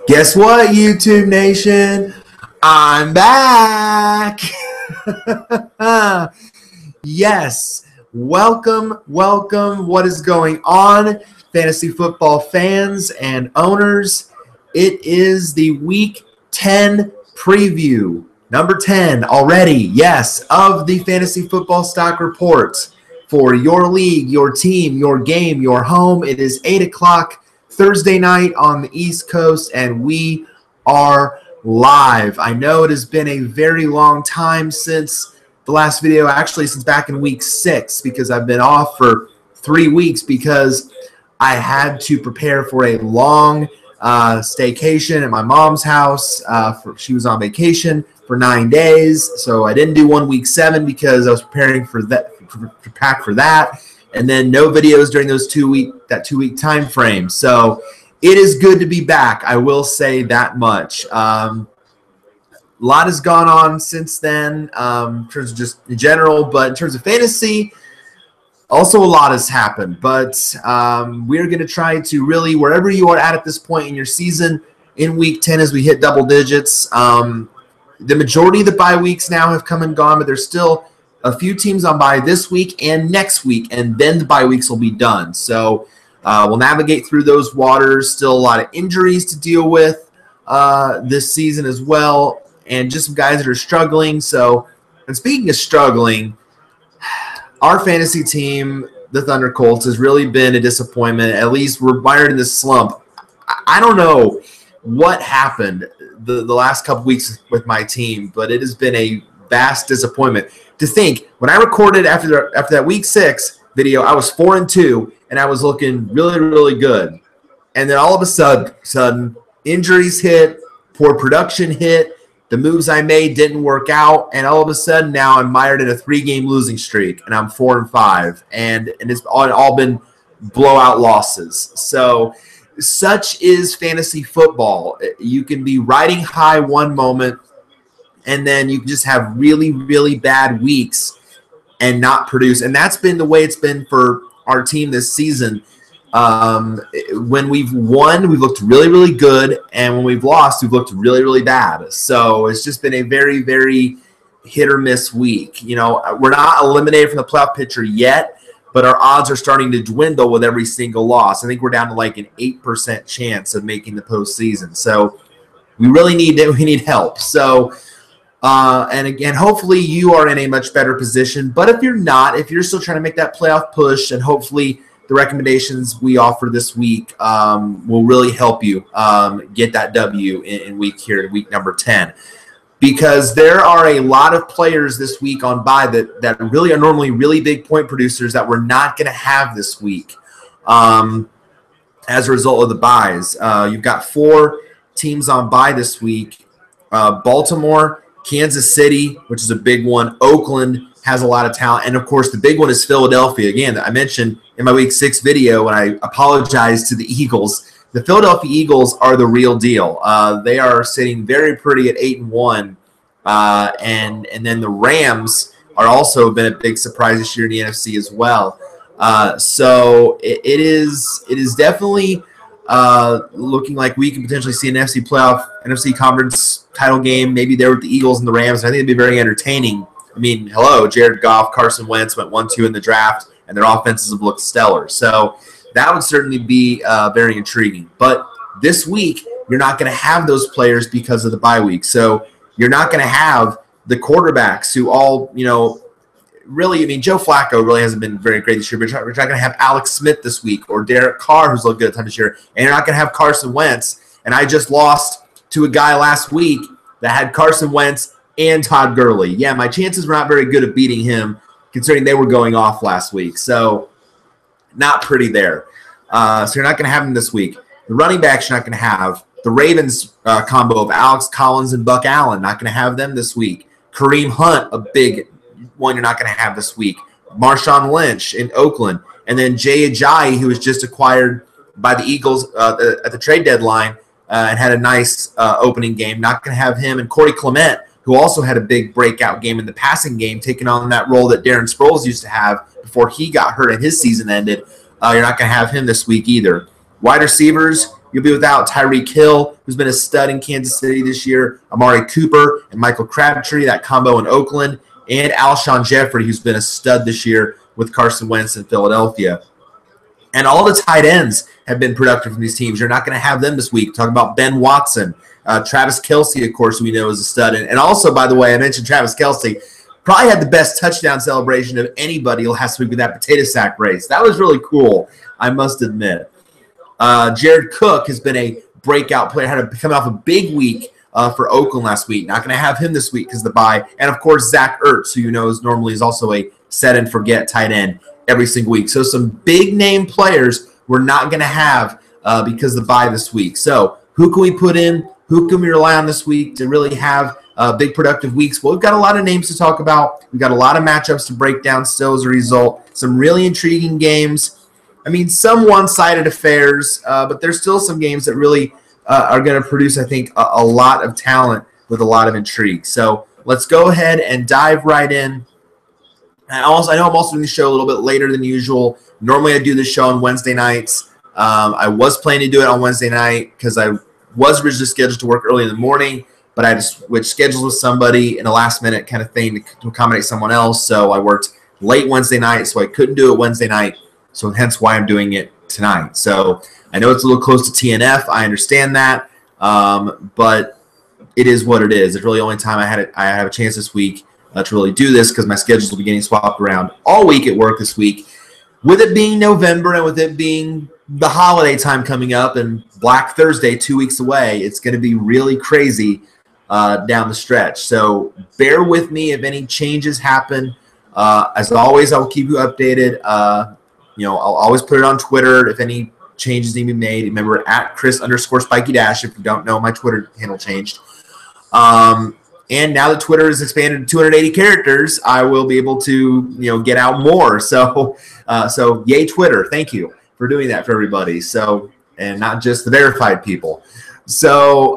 Guess what, YouTube Nation? I'm back. Yes, welcome. What is going on, fantasy football fans and owners? It is the Week 10 preview, number 10 already, yes, of the Fantasy Football Stock Report for your league, your team, your game, your home. It is 8 o'clock Thursday night on the East Coast, and we are live. I know it has been a very long time since the last video, actually since back in week 6, because I've been off for 3 weeks because I had to prepare for a long staycation at my mom's house. She was on vacation for 9 days, so I didn't do week 7 because I was preparing for that, to pack for that, and then no videos during those 2-week time frame. So it is good to be back. I will say that much. A lot has gone on since then, in terms of just in general, but in terms of fantasy, also a lot has happened. But we're going to try to really, wherever you are at this point in your season, in week 10 as we hit double digits, the majority of the bye weeks now have come and gone, but there's still a few teams on bye this week and next week, and then the bye weeks will be done. So we'll navigate through those waters. Still a lot of injuries to deal with this season as well, and just some guys that are struggling. So, and speaking of struggling, our fantasy team, the Thunder Colts, has really been a disappointment. At least we're mired in this slump. I don't know what happened the last couple weeks with my team, but it has been a vast disappointment. To think, when I recorded after that week 6 video, I was 4-2, and I was looking really, really good. And then all of a sudden, injuries hit, poor production hit, the moves I made didn't work out, and all of a sudden now I'm mired in a 3-game losing streak, and I'm 4-5, and it's all been blowout losses. So such is fantasy football. You can be riding high one moment, and then you can just have really, really bad weeks and not produce. And that's been the way it's been for our team this season. When we've won, we've looked really, really good. And when we've lost, we've looked really, really bad. So it's just been a very, very hit or miss week. You know, we're not eliminated from the playoff picture yet, but our odds are starting to dwindle with every single loss. I think we're down to like an 8% chance of making the postseason. So we really need help. So, and again, hopefully you are in a much better position. But if you're not, if you're still trying to make that playoff push, and hopefully the recommendations we offer this week will really help you get that W in week number 10. Because there are a lot of players this week on bye that really are normally really big point producers that we're not going to have this week as a result of the byes. You've got 4 teams on bye this week. Baltimore, Kansas City, which is a big one. Oakland has a lot of talent. And, of course, the big one is Philadelphia. Again, I mentioned in my Week 6 video when I apologized to the Eagles. The Philadelphia Eagles are the real deal. They are sitting very pretty at 8-1. And then the Rams are also been a big surprise this year in the NFC as well. So it is definitely looking like we can potentially see an NFC conference title game, maybe there with the Eagles and the Rams. I think it'd be very entertaining. I mean, hello, Jared Goff, Carson Wentz went 1-2 in the draft, and their offenses have looked stellar. So that would certainly be very intriguing. But this week, you're not going to have those players because of the bye week. So you're not going to have the quarterbacks who all, really, I mean, Joe Flacco really hasn't been very great this year, but you're not going to have Alex Smith this week or Derek Carr, who's looked good at times this year, and you're not going to have Carson Wentz. And I just lost to a guy last week that had Carson Wentz and Todd Gurley. Yeah, my chances were not very good at beating him, considering they were going off last week. So not pretty there. So you're not going to have him this week. The running backs you're not going to have. The Ravens combo of Alex Collins and Buck Allen, not going to have them this week. Kareem Hunt, a big one you're not going to have this week. Marshawn Lynch in Oakland. And then Jay Ajayi, who was just acquired by the Eagles at the trade deadline and had a nice opening game. Not going to have him. And Corey Clement, who also had a big breakout game in the passing game, taking on that role that Darren Sproles used to have before he got hurt and his season ended. You're not going to have him this week either. Wide receivers, You'll be without Tyreek Hill, who's been a stud in Kansas City this year, Amari Cooper and Michael Crabtree, that combo in Oakland, and Alshon Jeffrey, who's been a stud this year with Carson Wentz in Philadelphia. And all the tight ends have been productive from these teams. You're not going to have them this week. Talking about Ben Watson, Travis Kelce, of course, we know is a stud. And also, by the way, I mentioned Travis Kelce. Probably had the best touchdown celebration of anybody last week with that potato sack race. That was really cool, I must admit. Jared Cook has been a breakout player. Had to come off a big week for Oakland last week. Not going to have him this week because of the bye. And, of course, Zach Ertz, who you know is normally is also a set-and-forget tight end every single week. So some big-name players we're not going to have because of the bye this week. So who can we put in? Who can we rely on this week to really have big productive weeks? Well, we've got a lot of names to talk about. We've got a lot of matchups to break down still as a result. Some really intriguing games. I mean, some one-sided affairs, but there's still some games that really are going to produce, I think, a lot of talent with a lot of intrigue. So let's go ahead and dive right in. I know I'm also doing the show a little bit later than usual. Normally I do this show on Wednesday nights. I was planning to do it on Wednesday night because I was originally scheduled to work early in the morning, but I had to switch schedules with somebody in a last-minute kind of thing to accommodate someone else. So I worked late Wednesday night, so I couldn't do it Wednesday night, so hence why I'm doing it tonight. So I know it's a little close to TNF. I understand that, but it is what it is. It's really the only time I have a chance this week to really do this because my schedules will be getting swapped around all week at work this week. With it being November and with it being the holiday time coming up and Black Thursday 2 weeks away, it's going to be really crazy down the stretch. So bear with me if any changes happen. As always, I will keep you updated. I'll always put it on Twitter if any changes need to be made. Remember, at Chris_Spiky_ if you don't know, my Twitter handle changed. And now that Twitter has expanded to 280 characters, I will be able to, get out more. So yay, Twitter. Thank you for doing that for everybody. So, and not just the verified people. So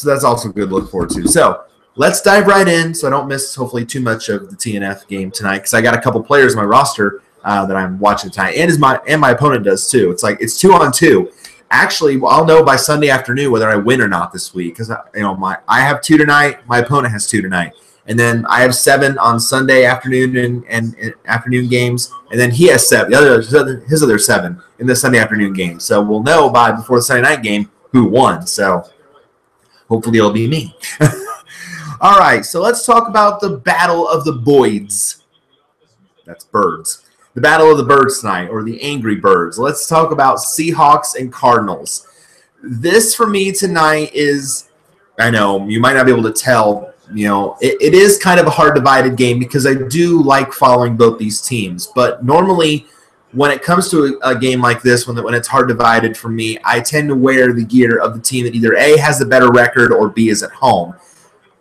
that's also good to look forward to. So let's dive right in so I don't miss, hopefully, too much of the TNF game tonight because I got a couple players in my roster that I'm watching tonight, and my opponent does too. It's like it's 2-on-2. Actually, I'll know by Sunday afternoon whether I win or not this week because I have 2 tonight, my opponent has 2 tonight, and then I have 7 on Sunday afternoon and afternoon games, and then he has 7. His other 7 in the Sunday afternoon game. So we'll know before the Sunday night game who won. So hopefully it'll be me. All right, so let's talk about the Battle of the Boyds. That's birds. The Battle of the Birds tonight, or the Angry Birds. Let's talk about Seahawks and Cardinals. This, for me, tonight is, I know, you might not be able to tell, it is kind of a hard divided game because I do like following both these teams. But normally, when it comes to a game like this, when it's hard divided for me, I tend to wear the gear of the team that either A, has the better record, or B, is at home.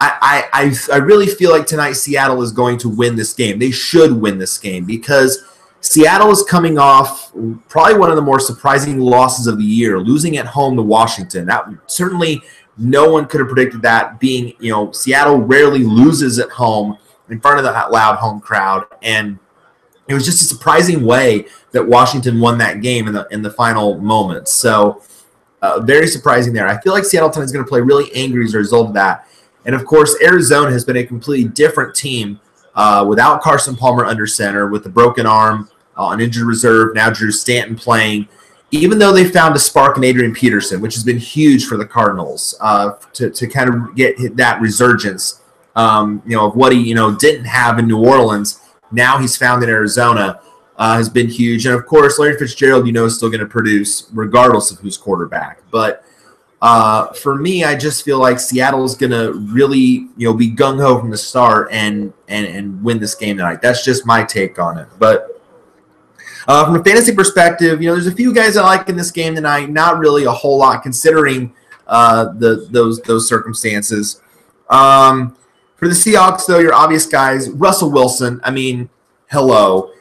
I really feel like tonight Seattle is going to win this game. They should win this game because Seattle is coming off probably one of the more surprising losses of the year, losing at home to Washington. That certainly no one could have predicted that, being, Seattle rarely loses at home in front of that loud home crowd. And it was just a surprising way that Washington won that game in the final moments. So very surprising there. I feel like Seattle tonight is going to play really angry as a result of that. And, of course, Arizona has been a completely different team without Carson Palmer under center, with the broken arm on injured reserve, now Drew Stanton playing, even though they found a spark in Adrian Peterson, which has been huge for the Cardinals to kind of get that resurgence, of what he, didn't have in New Orleans. Now he's found in Arizona, has been huge. And, of course, Larry Fitzgerald, is still going to produce regardless of who's quarterback. But for me, I just feel like Seattle is going to really, be gung-ho from the start and win this game tonight. That's just my take on it. But from a fantasy perspective, there's a few guys I like in this game tonight. Not really a whole lot considering those circumstances. For the Seahawks, though, your obvious guys, Russell Wilson. I mean, hello.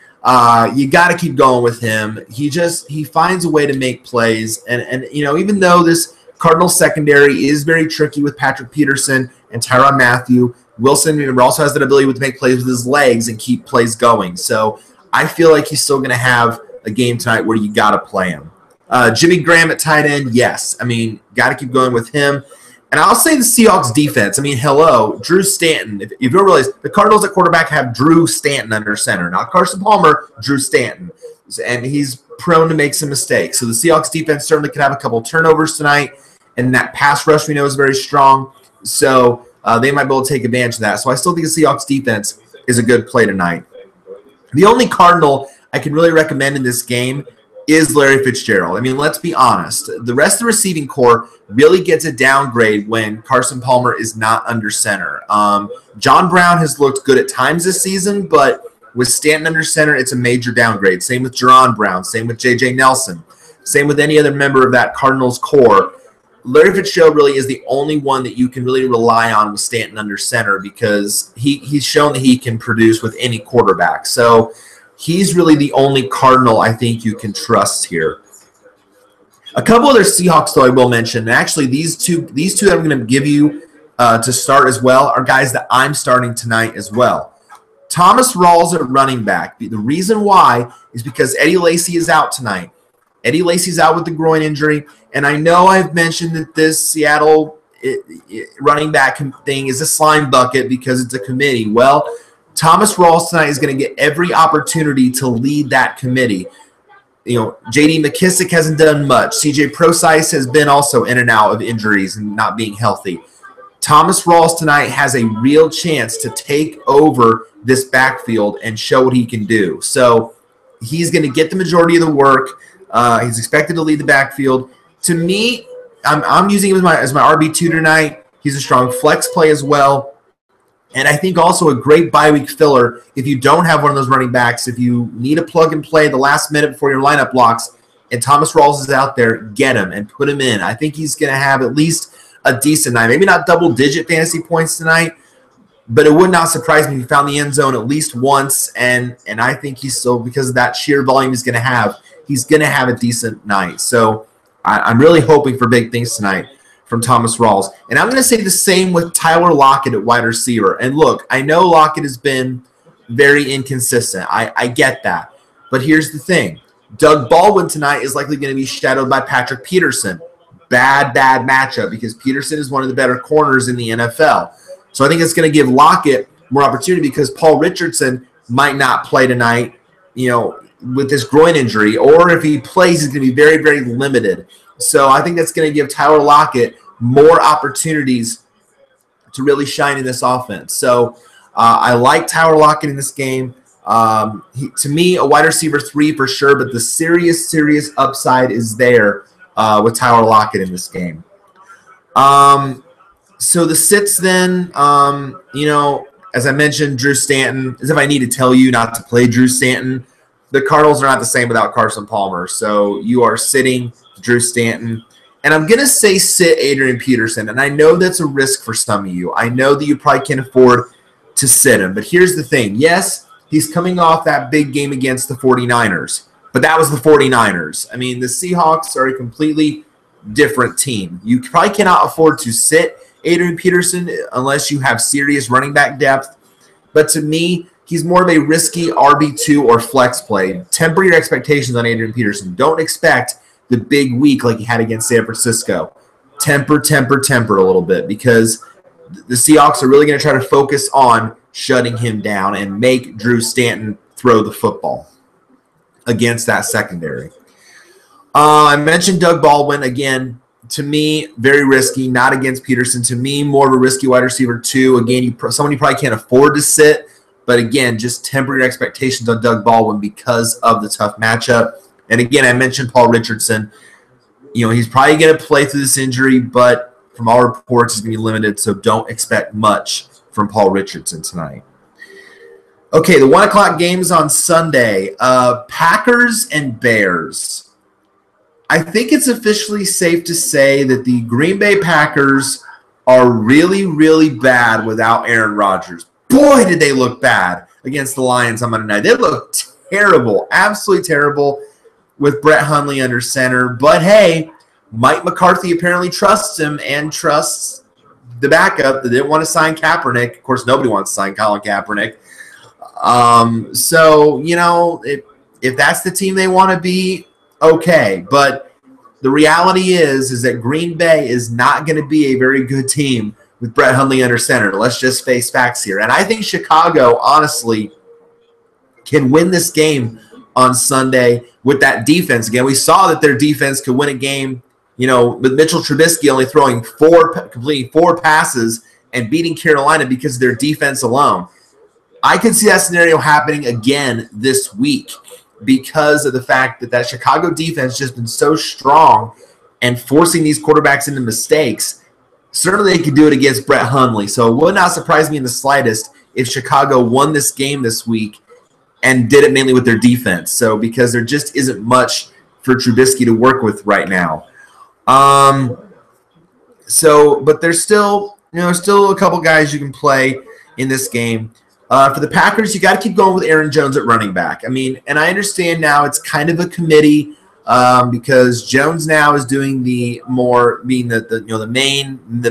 You got to keep going with him. He finds a way to make plays, and even though this Cardinals secondary is very tricky with Patrick Peterson and Tyrann Mathieu, Wilson also has that ability to make plays with his legs and keep plays going. So I feel like he's still going to have a game tonight where you got to play him. Jimmy Graham at tight end, yes. I mean, got to keep going with him. And I'll say the Seahawks defense. I mean, hello, Drew Stanton. If you don't realize, the Cardinals at quarterback have Drew Stanton under center. Not Carson Palmer, Drew Stanton. And he's prone to make some mistakes. So the Seahawks defense certainly could have a couple turnovers tonight. And that pass rush we know is very strong. So they might be able to take advantage of that. So I still think the Seahawks defense is a good play tonight. The only Cardinal I can really recommend in this game is Larry Fitzgerald. I mean, let's be honest. The rest of the receiving core really gets a downgrade when Carson Palmer is not under center. John Brown has looked good at times this season, but with Stanton under center, it's a major downgrade. Same with Jerron Brown. Same with J.J. Nelson. Same with any other member of that Cardinals core. Larry Fitzgerald really is the only one that you can really rely on with Stanton under center because he's shown that he can produce with any quarterback. So he's really the only Cardinal I think you can trust here. A couple other Seahawks, though, I will mention. And actually, these two that I'm going to give you to start as well are guys that I'm starting tonight as well. Thomas Rawls at running back. The reason why is because Eddie Lacy is out tonight. Eddie Lacy's out with the groin injury. And I know I've mentioned that this Seattle running back thing is a slime bucket because it's a committee. Well, Thomas Rawls tonight is going to get every opportunity to lead that committee. You know, J.D. McKissick hasn't done much. C.J. Prosise has been also in and out of injuries and not being healthy. Thomas Rawls tonight has a real chance to take over this backfield and show what he can do. So he's going to get the majority of the work. He's expected to lead the backfield. To me, I'm using him as my RB2 tonight. He's a strong flex play as well. And I think also a great bye week filler if you don't have one of those running backs, if you need a plug and play the last minute before your lineup blocks and Thomas Rawls is out there, get him and put him in. I think he's going to have at least a decent night. Maybe not double-digit fantasy points tonight, but it would not surprise me if he found the end zone at least once. And I think he's still, because of that sheer volume he's going to have a decent night. So I'm really hoping for big things tonight from Thomas Rawls. And I'm going to say the same with Tyler Lockett at wide receiver. And look, I know Lockett has been very inconsistent. I get that. But here's the thing. Doug Baldwin tonight is likely going to be shadowed by Patrick Peterson. Bad matchup because Peterson is one of the better corners in the NFL. So I think it's going to give Lockett more opportunity because Paul Richardson might not play tonight, with this groin injury. Or if he plays, he's going to be very, very limited. So I think that's going to give Tyler Lockett more opportunities to really shine in this offense. So I like Tyler Lockett in this game. To me, a wide receiver 3 for sure, but the serious upside is there with Tyler Lockett in this game. So the sits then, as I mentioned, Drew Stanton, as if I need to tell you not to play Drew Stanton. The Cardinals are not the same without Carson Palmer. So you are sitting Drew Stanton. And I'm going to say sit Adrian Peterson. And I know that's a risk for some of you. I know that you probably can't afford to sit him. But here's the thing. Yes, he's coming off that big game against the 49ers. But that was the 49ers. I mean, the Seahawks are a completely different team. You probably cannot afford to sit Adrian Peterson unless you have serious running back depth. But to me, he's more of a risky RB2 or flex play. Temper your expectations on Adrian Peterson. Don't expect the big week like he had against San Francisco. Temper a little bit because the Seahawks are really going to try to focus on shutting him down and make Drew Stanton throw the football against that secondary. I mentioned Doug Baldwin. Again, to me, very risky, not against Peterson. To me, more of a risky wide receiver 2. Again, someone you probably can't afford to sit. But again, just temper your expectations on Doug Baldwin because of the tough matchup. And again, I mentioned Paul Richardson. He's probably going to play through this injury, but from all reports, he's going to be limited, so don't expect much from Paul Richardson tonight. Okay, the 1 o'clock games on Sunday. Packers and Bears. I think it's officially safe to say that the Green Bay Packers are really, really bad without Aaron Rodgers. Boy, did they look bad against the Lions on Monday night. They looked terrible, absolutely terrible with Brett Hundley under center. But, hey, Mike McCarthy apparently trusts him and trusts the backup that didn't want to sign Kaepernick. Of course, nobody wants to sign Colin Kaepernick. So, if that's the team they want to be, okay. But the reality is that Green Bay is not going to be a very good team with Brett Hundley under center. Let's just face facts here. And I think Chicago, honestly, can win this game on Sunday with that defense. Again, we saw that their defense could win a game, with Mitchell Trubisky only completing 4 passes and beating Carolina because of their defense alone. I could see that scenario happening again this week because of the fact that Chicago defense has just been so strong and forcing these quarterbacks into mistakes. Certainly they could do it against Brett Hundley. So it would not surprise me in the slightest if Chicago won this game this week and did it mainly with their defense. So because there just isn't much for Trubisky to work with right now. But there's still a couple guys you can play in this game. For the Packers, you got to keep going with Aaron Jones at running back. I mean, and I understand now it's kind of a committee because Jones now is doing being the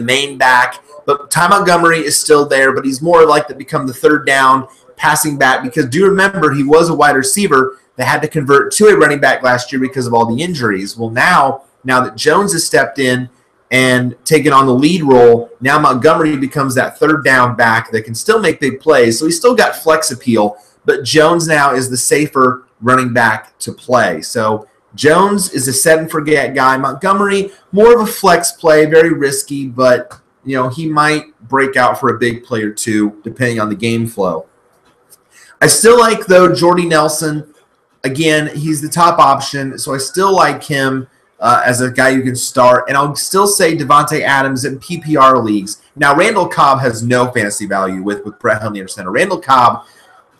main back. But Ty Montgomery is still there, but he's more like to become the third down passing back because do you remember he was a wide receiver that had to convert to a running back last year because of all the injuries. Well, now that Jones has stepped in and taken on the lead role, now Montgomery becomes that third down back that can still make big plays. So he's still got flex appeal, but Jones now is the safer running back to play. So Jones is a set and forget guy. Montgomery, more of a flex play, very risky, but he might break out for a big play or two depending on the game flow. I still like, though, Jordy Nelson. Again, he's the top option, so I still like him as a guy you can start. And I'll still say Devontae Adams in PPR leagues. Now, Randall Cobb has no fantasy value with Brett Hundley under center. Randall Cobb,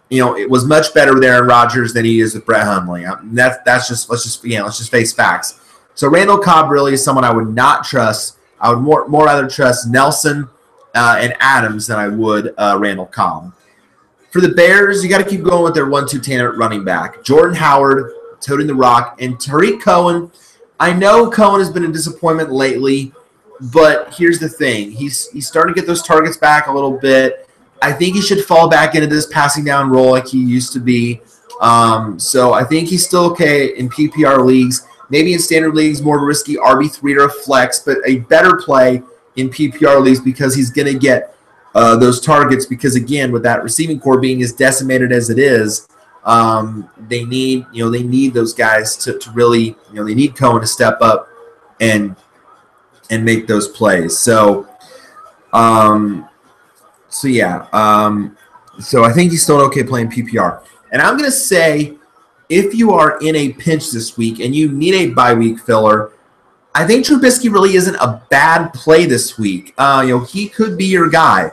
it was much better with Aaron Rodgers than he is with Brett Hundley. Let's just face facts. So Randall Cobb really is someone I would not trust. I would more rather trust Nelson and Adams than I would Randall Cobb. For the Bears, you got to keep going with their 1-2 tandem at running back. Jordan Howard, toting the rock, and Tariq Cohen. I know Cohen has been a disappointment lately, but here's the thing. He's starting to get those targets back a little bit. I think he should fall back into this passing down role like he used to be. So I think he's still okay in PPR leagues. Maybe in standard leagues, more of a risky RB3 or a flex, but a better play in PPR leagues because he's going to get those targets because, again, with that receiving core being as decimated as it is, they need those guys to really, they need Cohen to step up and make those plays. So I think he's still okay playing PPR. And I'm going to say if you are in a pinch this week and you need a bye week filler, I think Trubisky really isn't a bad play this week. He could be your guy.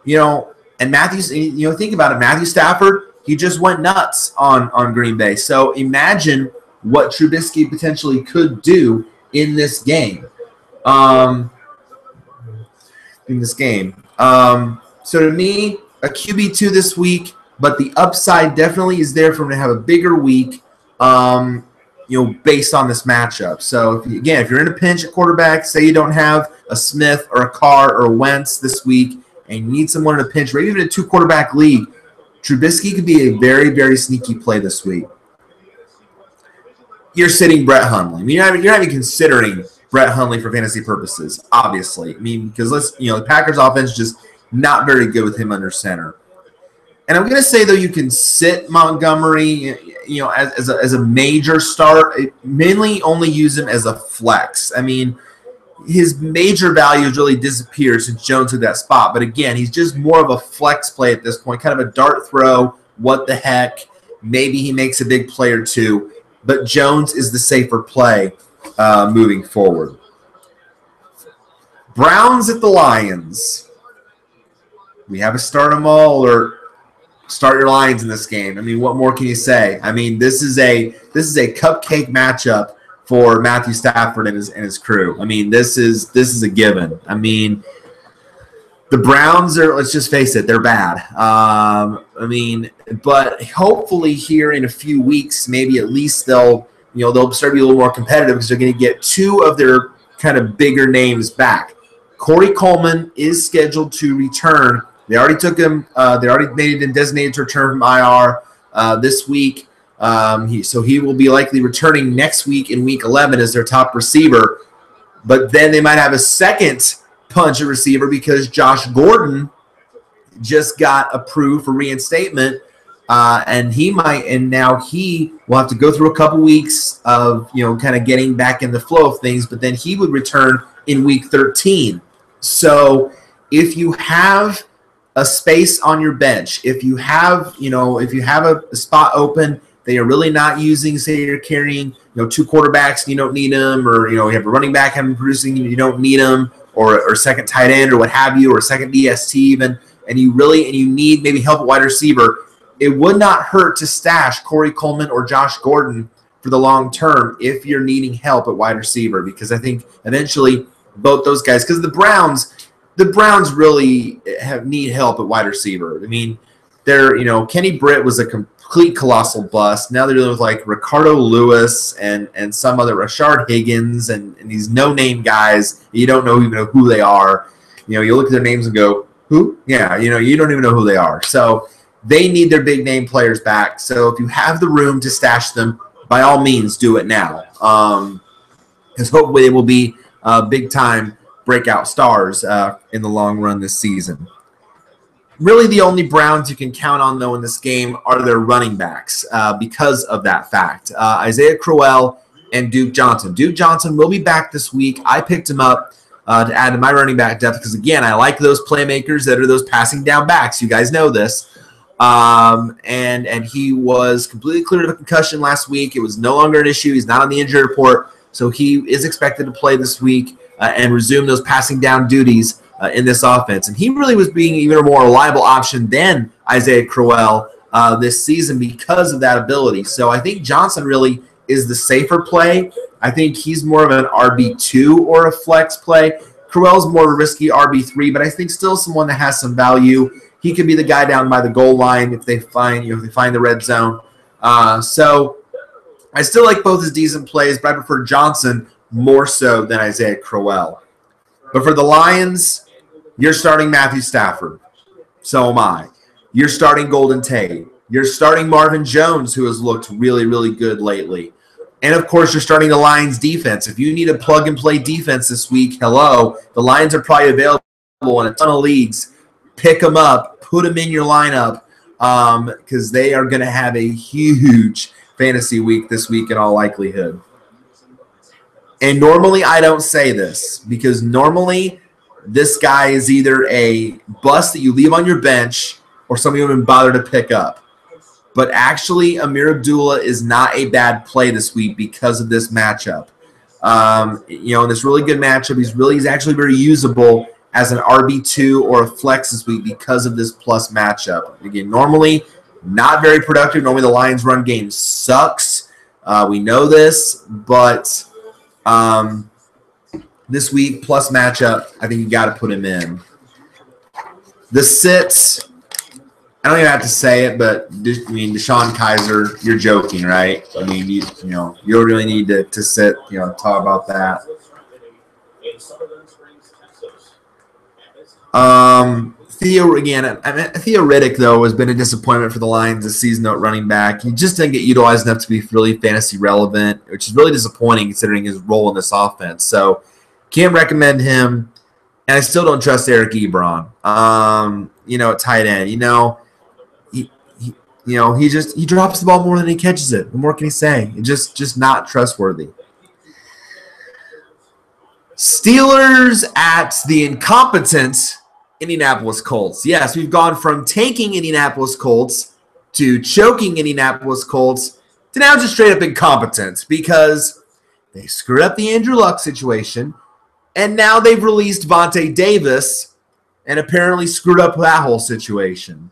And Matthews, think about it. Matthew Stafford, he just went nuts on Green Bay. So imagine what Trubisky potentially could do in this game. So to me, a QB2 this week, but the upside definitely is there for him to have a bigger week, based on this matchup. So, if you're in a pinch at quarterback, say you don't have a Smith or a Carr or a Wentz this week, and you need someone in a pinch, or even a 2-quarterback league, Trubisky could be a very, very sneaky play this week. You're sitting Brett Hundley. I mean, you're not even considering Brett Hundley for fantasy purposes, obviously. I mean, because the Packers offense is just not very good with him under center. And I'm going to say, though, you can sit Montgomery, as a major start. Mainly only use him as a flex. I mean, his major value has really disappeared since Jones took that spot. But, again, he's just more of a flex play at this point, kind of a dart throw, what the heck. Maybe he makes a big play or two. But Jones is the safer play moving forward. Browns at the Lions. We have a start them all or start your Lions in this game. I mean, what more can you say? I mean, this is a cupcake matchup for Matthew Stafford and his crew. I mean, this is a given. I mean, the Browns are, let's just face it, they're bad. But hopefully here in a few weeks, maybe at least they'll start to be a little more competitive because they're going to get 2 of their kind of bigger names back. Corey Coleman is scheduled to return. They already took him. They already made him designated to return from IR this week. So he will be likely returning next week in Week 11 as their top receiver. But then they might have a second punch at receiver because Josh Gordon just got approved for reinstatement, and now he will have to go through a couple weeks of kind of getting back in the flow of things. But then he would return in Week 13. So if you have a space on your bench, if you have a spot open that you're really not using, say you're carrying two quarterbacks and you don't need them, or you have a running back having producing and you don't need them, or second tight end or what have you, or second DST even, and you need maybe help at wide receiver, it would not hurt to stash Corey Coleman or Josh Gordon for the long term if you're needing help at wide receiver, because I think eventually both those guys, because the Browns really need help at wide receiver. I mean, Kenny Britt was a complete colossal bust. Now they're dealing with like Ricardo Lewis and some other Rashard Higgins and these no-name guys. You don't even know who they are. You look at their names and go, who? Yeah, you don't even know who they are. So they need their big name players back. So if you have the room to stash them, by all means, do it now. Because hopefully they will be big time breakout stars in the long run this season. Really, the only Browns you can count on, though, in this game are their running backs because of that fact. Isaiah Crowell and Duke Johnson. Duke Johnson will be back this week. I picked him up to add to my running back depth because, again, I like those playmakers that are those passing down backs. You guys know this. And he was completely cleared of a concussion last week. It was no longer an issue. He's not on the injury report, so he is expected to play this week and resume those passing down duties in this offense. And he really was being even a more reliable option than Isaiah Crowell this season because of that ability. So I think Johnson really is the safer play. I think he's more of an RB2 or a flex play. Crowell's more of a risky RB3, but I think still someone that has some value. He could be the guy down by the goal line if they find the red zone. So I still like both as decent plays, but I prefer Johnson more so than Isaiah Crowell. But for the Lions, you're starting Matthew Stafford. So am I. You're starting Golden Tate. You're starting Marvin Jones, who has looked really, really good lately. And, of course, you're starting the Lions defense. If you need a plug-and-play defense this week, the Lions are probably available in a ton of leagues. Pick them up. Put them in your lineup because they are going to have a huge fantasy week this week in all likelihood. And normally I don't say this because normally this guy is either a bust that you leave on your bench or something you haven't bothered to pick up. But actually, Amir Abdullah is not a bad play this week because of this matchup. In this really good matchup, he's actually very usable as an RB2 or a flex this week because of this plus matchup. Again, normally not very productive. Normally the Lions' run game sucks. We know this, but this week plus matchup, I think you got to put him in. The sits, I don't even have to say it, but DeShone Kizer, you're joking, right? I mean, you don't really need to sit, talk about that. Theo Riddick, though, has been a disappointment for the Lions this season at running back. He just didn't get utilized enough to be really fantasy relevant, which is really disappointing considering his role in this offense. So can't recommend him, and I still don't trust Eric Ebron. At tight end, he drops the ball more than he catches it. What more can he say? It's just not trustworthy. Steelers at the incompetent Indianapolis Colts. Yes, we've gone from tanking Indianapolis Colts to choking Indianapolis Colts to now just straight up incompetent because they screwed up the Andrew Luck situation, and now they've released Vontae Davis and apparently screwed up that whole situation.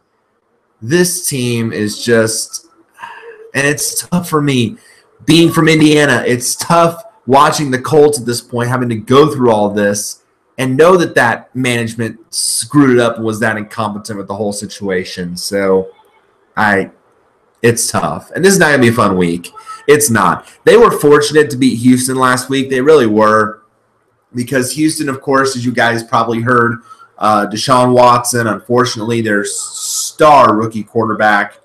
This team is just – and it's tough for me. Being from Indiana, it's tough watching the Colts at this point, having to go through all this and know that management screwed it up and was that incompetent with the whole situation. So it's tough. And this is not going to be a fun week. It's not. They were fortunate to beat Houston last week. They really were, because Houston, of course, as you guys probably heard, Deshaun Watson, unfortunately, their star rookie quarterback,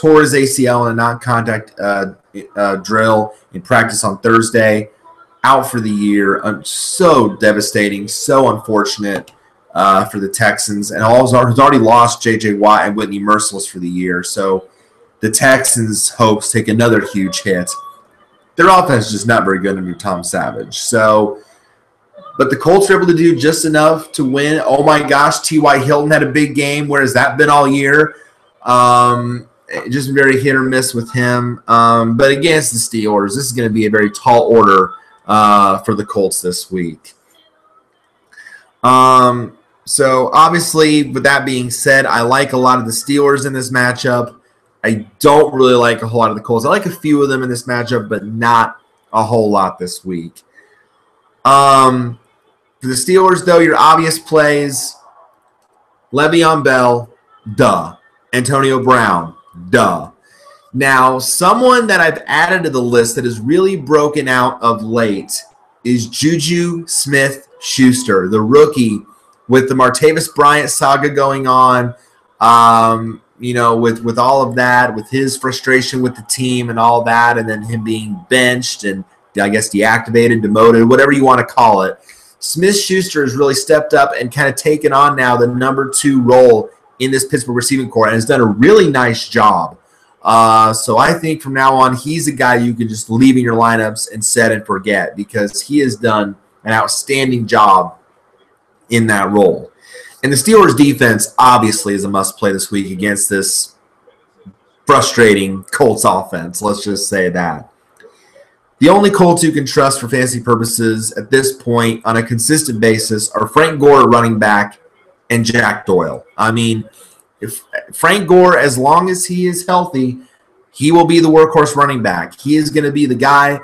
tore his ACL in a non-contact drill in practice on Thursday. Out for the year. So devastating, so unfortunate for the Texans. And has already lost J.J. Watt and Whitney Merciless for the year. So the Texans' hopes take another huge hit. Their offense is just not very good under Tom Savage. So, but the Colts are able to do just enough to win. Oh my gosh, T.Y. Hilton had a big game. Where has that been all year? Just very hit or miss with him. But against the Steelers, this is going to be a very tall order for the Colts this week. So obviously, with that being said, I like a lot of the Steelers in this matchup. I don't really like a whole lot of the Colts. I like a few of them in this matchup, but not a whole lot this week. For the Steelers, though, your obvious plays, Le'Veon Bell, duh. Antonio Brown, duh. Now, someone that I've added to the list that has really broken out of late is Juju Smith-Schuster, the rookie, with the Martavis Bryant saga going on, with all of that, with his frustration with the team and all that, and then him being benched and I guess deactivated, demoted, whatever you want to call it. Smith-Schuster has really stepped up and kind of taken on now the number 2 role in this Pittsburgh receiving corps and has done a really nice job. So I think from now on, he's a guy you can just leave in your lineups and set and forget because he has done an outstanding job in that role. And the Steelers' defense obviously is a must-play this week against this frustrating Colts offense. Let's just say that. The only Colts you can trust for fantasy purposes at this point on a consistent basis are Frank Gore, running back, and Jack Doyle. I mean, if Frank Gore, as long as he is healthy, he will be the workhorse running back. He is going to be the guy.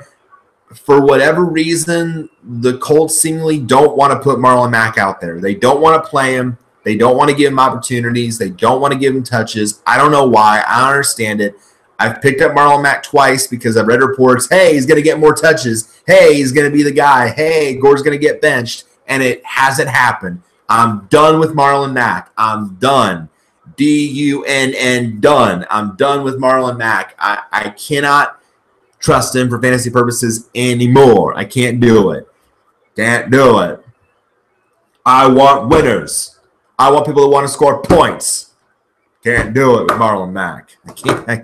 For whatever reason, the Colts seemingly don't want to put Marlon Mack out there. They don't want to play him. They don't want to give him opportunities. They don't want to give him touches. I don't know why. I don't understand it. I've picked up Marlon Mack twice because I've read reports, hey, he's going to get more touches. Hey, he's going to be the guy. Hey, Gore's going to get benched. And it hasn't happened. I'm done with Marlon Mack. I'm done. D-U-N-N, done. I'm done with Marlon Mack. I cannot trust him for fantasy purposes anymore. I can't do it. Can't do it. I want winners. I want people that want to score points. Can't do it with Marlon Mack. I can't. I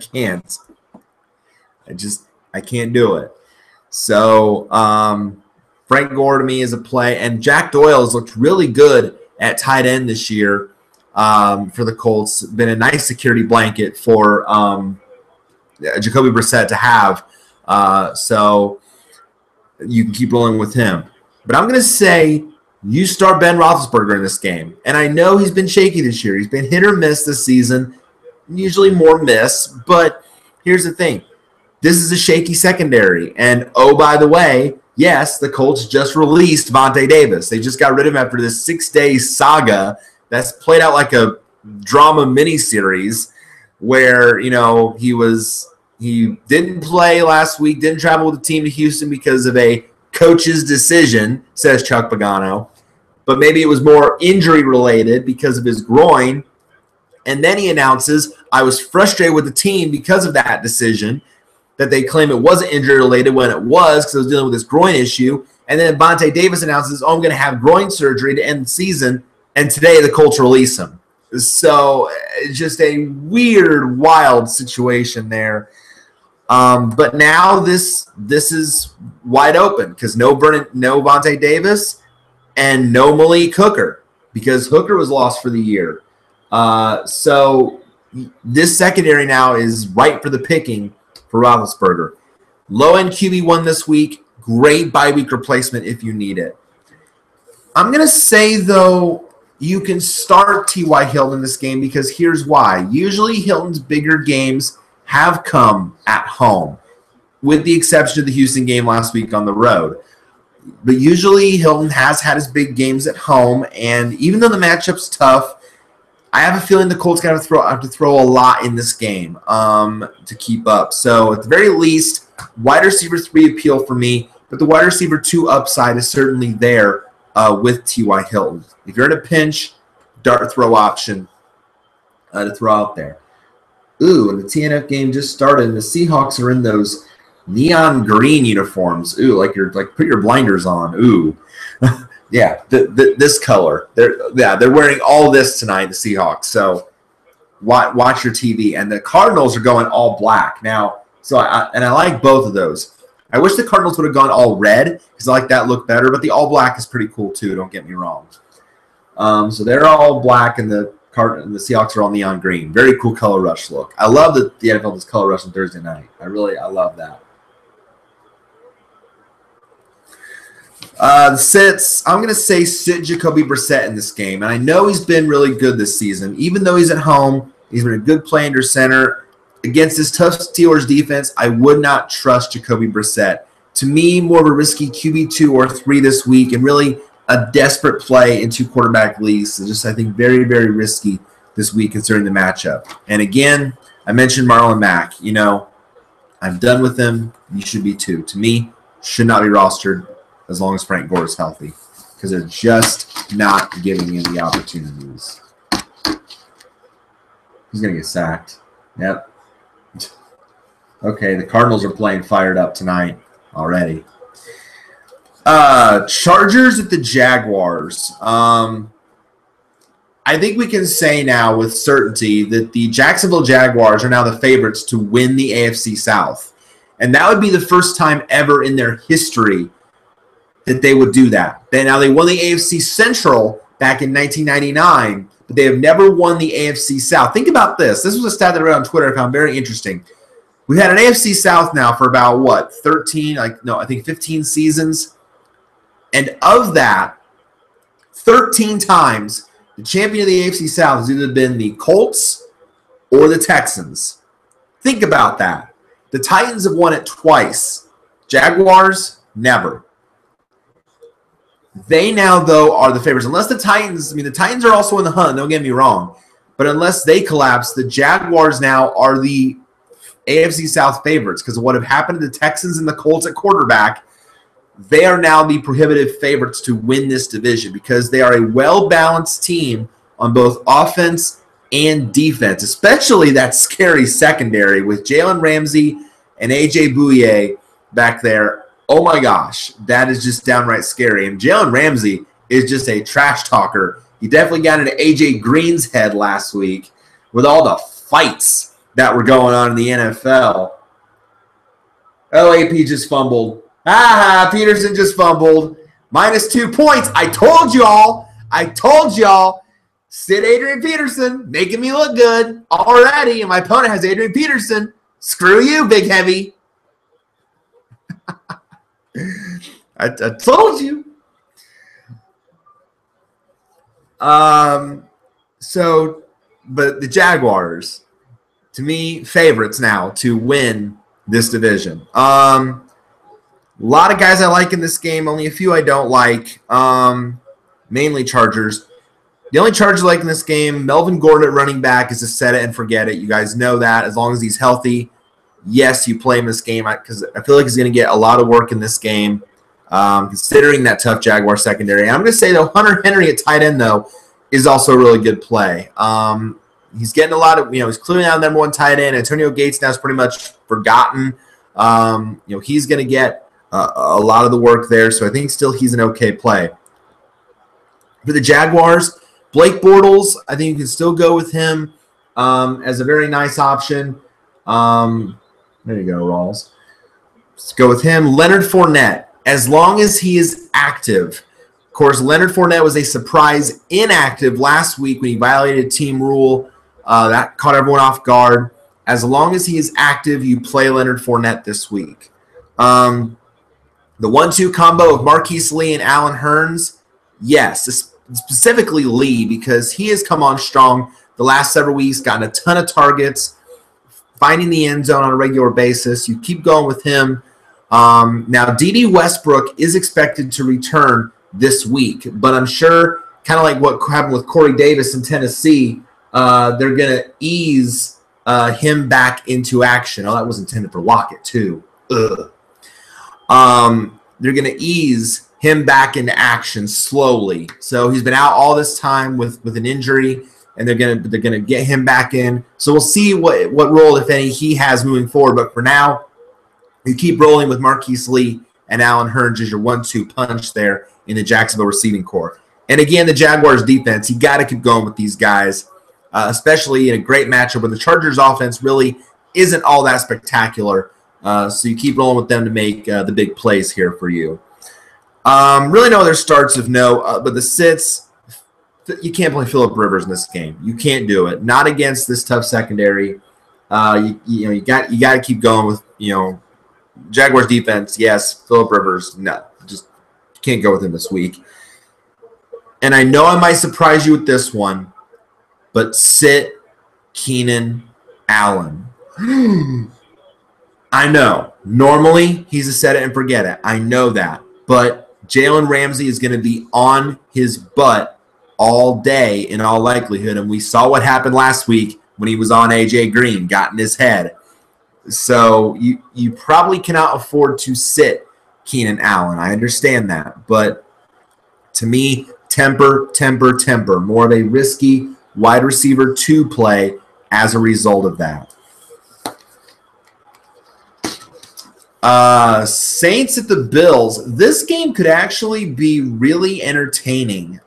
can't do it. So, Frank Gore to me is a play, and Jack Doyle has looked really good at tight end this year for the Colts. Been a nice security blanket for Jacoby Brissett to have. So you can keep rolling with him. But I'm going to say you start Ben Roethlisberger in this game. And I know he's been shaky this year. He's been hit or miss this season, usually more miss. But here's the thing. This is a shaky secondary. And, oh, by the way, yes, the Colts just released Vontae Davis. They just got rid of him after this 6-day saga that's played out like a drama miniseries where, he didn't play last week, didn't travel with the team to Houston because of a coach's decision, says Chuck Pagano. But maybe it was more injury-related because of his groin. And then he announces, I was frustrated with the team because of that decision, that they claim it wasn't injury-related when it was because I was dealing with this groin issue. And then Vontae Davis announces, I'm going to have groin surgery to end the season. And today the Colts release him. So it's just a weird, wild situation there. But now this is wide open because no Vontae Davis and no Malik Hooker because Hooker was lost for the year. So this secondary now is ripe for the picking for Roethlisberger. Low-end QB1 this week, great bye-week replacement if you need it. I'm going to say, though, you can start T.Y. Hilton in this game because here's why. Usually Hilton's bigger games have come at home, with the exception of the Houston game last week on the road. But usually Hilton has had his big games at home, and even though the matchup's tough, I have a feeling the Colts have to throw a lot in this game to keep up. So at the very least, wide receiver 3 appeal for me, but the wide receiver 2 upside is certainly there with T.Y. Hilton. If you're in a pinch, dart throw option to throw out there. Ooh, and the TNF game just started, and the Seahawks are in those neon green uniforms. Ooh, like put your blinders on. Ooh. Yeah, this color. They're wearing all this tonight, the Seahawks. So watch your TV. And the Cardinals are going all black now. So I like both of those. I wish the Cardinals would have gone all red because I like that look better. But the all black is pretty cool too. Don't get me wrong. So they're all black, and the Seahawks are all neon green. Very cool color rush look. I love that the NFL does color rush on Thursday night. I love that. Sits. I'm going to say sit Jacoby Brissett in this game. And I know he's been really good this season. Even though he's at home, he's been a good play under center. Against this tough Steelers defense, I would not trust Jacoby Brissett. To me, more of a risky QB2 or 3 this week, and really a desperate play in 2 quarterback leagues. So just, I think, very, very risky this week considering the matchup. And again, I mentioned Marlon Mack. You know, I'm done with him. You should be too. To me, should not be rostered as long as Frank Gore is healthy, because they're just not giving him the opportunities. He's going to get sacked. Yep. Okay, the Cardinals are playing fired up tonight already. Chargers at the Jaguars. I think we can say now with certainty that the Jacksonville Jaguars are now the favorites to win the AFC South. And that would be the first time ever in their history that they would do that. Now, they won the AFC Central back in 1999, but they have never won the AFC South. Think about this. This was a stat that I read on Twitter I found very interesting. We've had an AFC South now for about, what, 15 seasons? And of that, 13 times, the champion of the AFC South has either been the Colts or the Texans. Think about that. The Titans have won it twice. Jaguars, never. They now, though, are the favorites. Unless the Titans, the Titans are also in the hunt, don't get me wrong. But unless they collapse, the Jaguars now are the AFC South favorites because of what have happened to the Texans and the Colts at quarterback. They are now the prohibitive favorites to win this division because they are a well-balanced team on both offense and defense, especially that scary secondary with Jalen Ramsey and A.J. Bouye back there. Oh, my gosh, that is just downright scary. And Jalen Ramsey is just a trash talker. He definitely got into A.J. Green's head last week with all the fights that were going on in the NFL. Oh, AP just fumbled. Peterson just fumbled. -2 points. I told y'all. Sit Adrian Peterson, making me look good already. And my opponent has Adrian Peterson. Screw you, Big Heavy. I told you. But the Jaguars, to me, favorites now to win this division. A lot of guys I like in this game, only a few I don't like, mainly Chargers. The only Chargers I like in this game, Melvin Gordon at running back is a set it and forget it. You guys know that. As long as he's healthy, yes, you play him this game because I feel like he's going to get a lot of work in this game, considering that tough Jaguar secondary. And I'm going to say, though, Hunter Henry at tight end, though, is also a really good play. He's getting a lot of, he's clearly now number 1 tight end. Antonio Gates now is pretty much forgotten. He's going to get a lot of the work there, so I think still he's an okay play. For the Jaguars, Blake Bortles, I think you can still go with him as a very nice option. There you go, Rawls. Let's go with him. Leonard Fournette, as long as he is active. Of course, Leonard Fournette was a surprise inactive last week when he violated team rule. That caught everyone off guard. As long as he is active, you play Leonard Fournette this week. The 1-2 combo of Marquise Lee and Allen Hurns, yes, specifically Lee, because he has come on strong the last several weeks, gotten a ton of targets, finding the end zone on a regular basis. You keep going with him. Now, D.D. Westbrook is expected to return this week, but I'm sure, kind of like what happened with Corey Davis in Tennessee, they're going to ease him back into action. Oh, that was intended for Lockett, too. Ugh. They're going to ease him back into action slowly. So he's been out all this time with an injury. and they're gonna get him back in. So we'll see what role, if any, he has moving forward. But for now, you keep rolling with Marquise Lee and Allen Hurns as your 1-2 punch there in the Jacksonville receiving corps. And again, the Jaguars defense, you got to keep going with these guys, especially in a great matchup where the Chargers offense really isn't all that spectacular. So you keep rolling with them to make the big plays here for you. Really no other starts of note, but the sits, you can't play Phillip Rivers in this game. You can't do it. Not against this tough secondary. You got to keep going with, Jaguars defense, yes. Phillip Rivers, no. Just can't go with him this week. And I know I might surprise you with this one, but sit Keenan Allen. I know. Normally, he's a set it and forget it. I know that. But Jalen Ramsey is going to be on his butt all day in all likelihood. And we saw what happened last week when he was on A.J. Green, got in his head. So you probably cannot afford to sit Keenan Allen. I understand that. But to me, temper. More of a risky wide receiver 2 play as a result of that. Saints at the Bills. This game could actually be really entertaining.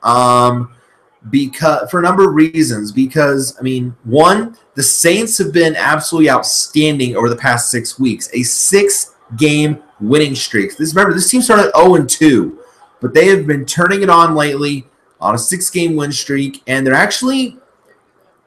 Because for a number of reasons. Because, one, the Saints have been absolutely outstanding over the past 6 weeks. A 6-game winning streak. Remember, this team started 0-2, but they have been turning it on lately on a 6-game win streak, and they're actually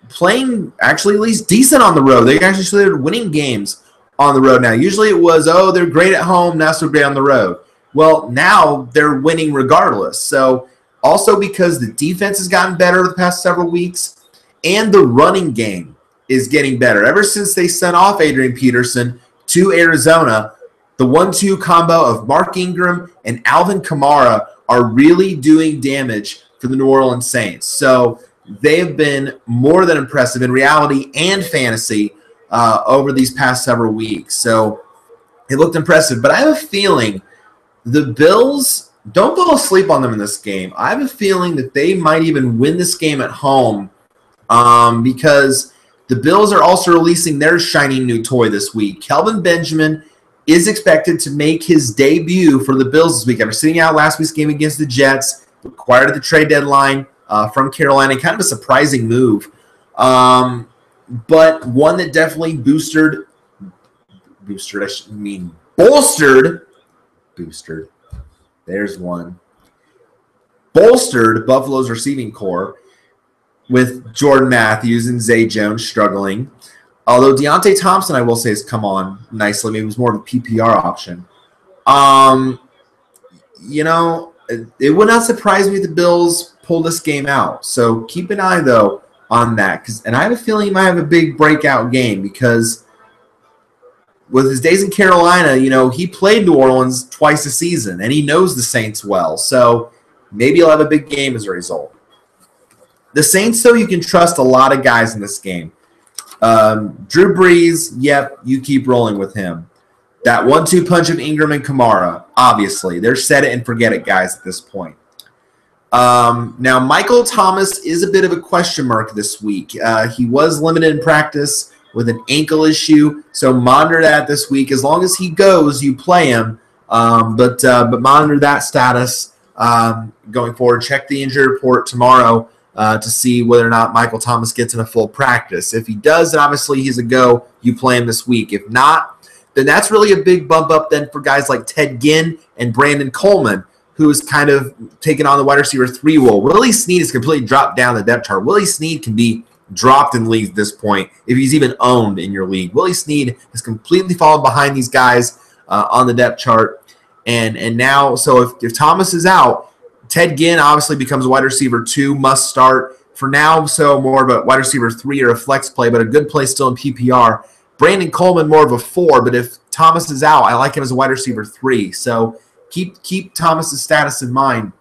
playing at least decent on the road. They actually started winning games on the road now. Usually it was, they're great at home, not so great on the road. Well, now they're winning regardless. So also because the defense has gotten better over the past several weeks, and the running game is getting better. Ever since they sent off Adrian Peterson to Arizona, the 1-2 combo of Mark Ingram and Alvin Kamara are really doing damage for the New Orleans Saints. So they have been more than impressive in reality and fantasy over these past several weeks. So it looked impressive. But I have a feeling the Bills, don't fall asleep on them in this game. I have a feeling that they might even win this game at home because the Bills are also releasing their shiny new toy this week. Kelvin Benjamin is expected to make his debut for the Bills this week after sitting out last week's game against the Jets, acquired at the trade deadline from Carolina. Kind of a surprising move. But one that definitely bolstered. There's one. Bolstered Buffalo's receiving corps with Jordan Matthews and Zay Jones struggling. Although Deontay Thompson, I will say, has come on nicely. Maybe it was more of a PPR option. It would not surprise me if the Bills pull this game out. So keep an eye, though, on that. And I have a feeling he might have a big breakout game because with his days in Carolina, he played New Orleans twice a season, and he knows the Saints well. So maybe he'll have a big game as a result. The Saints, though, you can trust a lot of guys in this game. Drew Brees, yep, you keep rolling with him. That 1-2 punch of Ingram and Kamara, obviously. They're set it and forget it guys at this point. Now, Michael Thomas is a bit of a question mark this week. He was limited in practice with an ankle issue, so monitor that this week. As long as he goes, you play him, but monitor that status going forward. Check the injury report tomorrow to see whether or not Michael Thomas gets in a full practice. If he does, then obviously he's a go. You play him this week. If not, then that's really a big bump up then for guys like Ted Ginn and Brandon Coleman, who is kind of taking on the wide receiver 3 role. Willie Snead has completely dropped down the depth chart. Willie Snead can be dropped in leagues at this point if he's even owned in your league. Willie Snead has completely fallen behind these guys on the depth chart. And now, so if Thomas is out, Ted Ginn obviously becomes a wide receiver 2, must start. For now, so more of a wide receiver 3 or a flex play, but a good play still in PPR. Brandon Coleman more of a 4, but if Thomas is out, I like him as a wide receiver 3. So keep Thomas's status in mind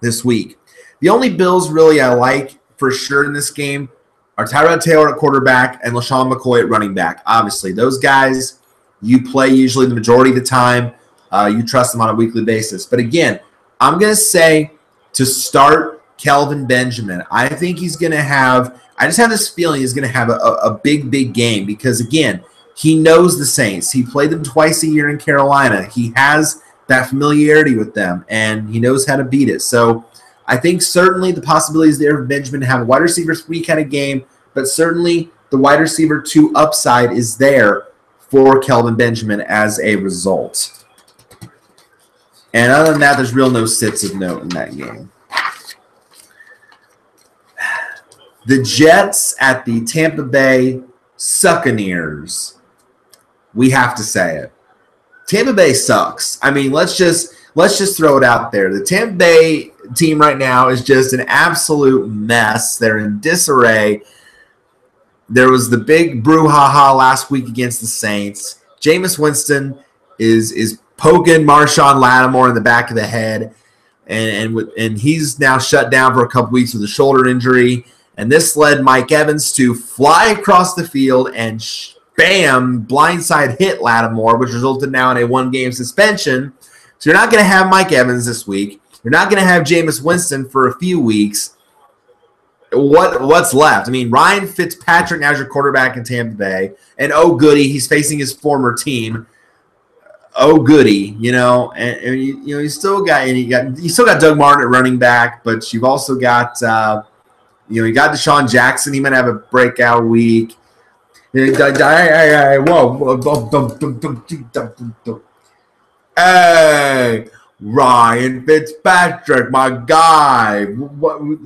this week. The only Bills really I like for sure in this game are Tyrod Taylor at quarterback and LaShawn McCoy at running back. Obviously, those guys you play usually the majority of the time. You trust them on a weekly basis. But again, I'm going to say to start Kelvin Benjamin. I think he's going to have – I just have this feeling he's going to have a big, big game because, again, he knows the Saints. He played them twice a year in Carolina. He has that familiarity with them, and he knows how to beat it. So I think certainly the possibility is there for Benjamin to have a wide receiver 3 kind of game, but certainly the wide receiver 2 upside is there for Kelvin Benjamin as a result. And other than that, there's real no sits of note in that game. The Jets at the Tampa Bay Succaneers. We have to say it. Tampa Bay sucks. I mean, let's just throw it out there. The Tampa Bay team right now is just an absolute mess. They're in disarray. There was the big brouhaha last week against the Saints. Jameis Winston is poking Marshawn Lattimore in the back of the head, and he's now shut down for a couple weeks with a shoulder injury. And this led Mike Evans to fly across the field and bam, blindside hit Lattimore, which resulted now in a 1-game suspension. So you're not going to have Mike Evans this week. You're not going to have Jameis Winston for a few weeks. What's left? I mean, Ryan Fitzpatrick now is your quarterback in Tampa Bay, and oh goody, he's facing his former team. Oh goody, and you still got Doug Martin at running back, but you've also got you got Deshaun Jackson. He might have a breakout week. Hey, Ryan Fitzpatrick, my guy.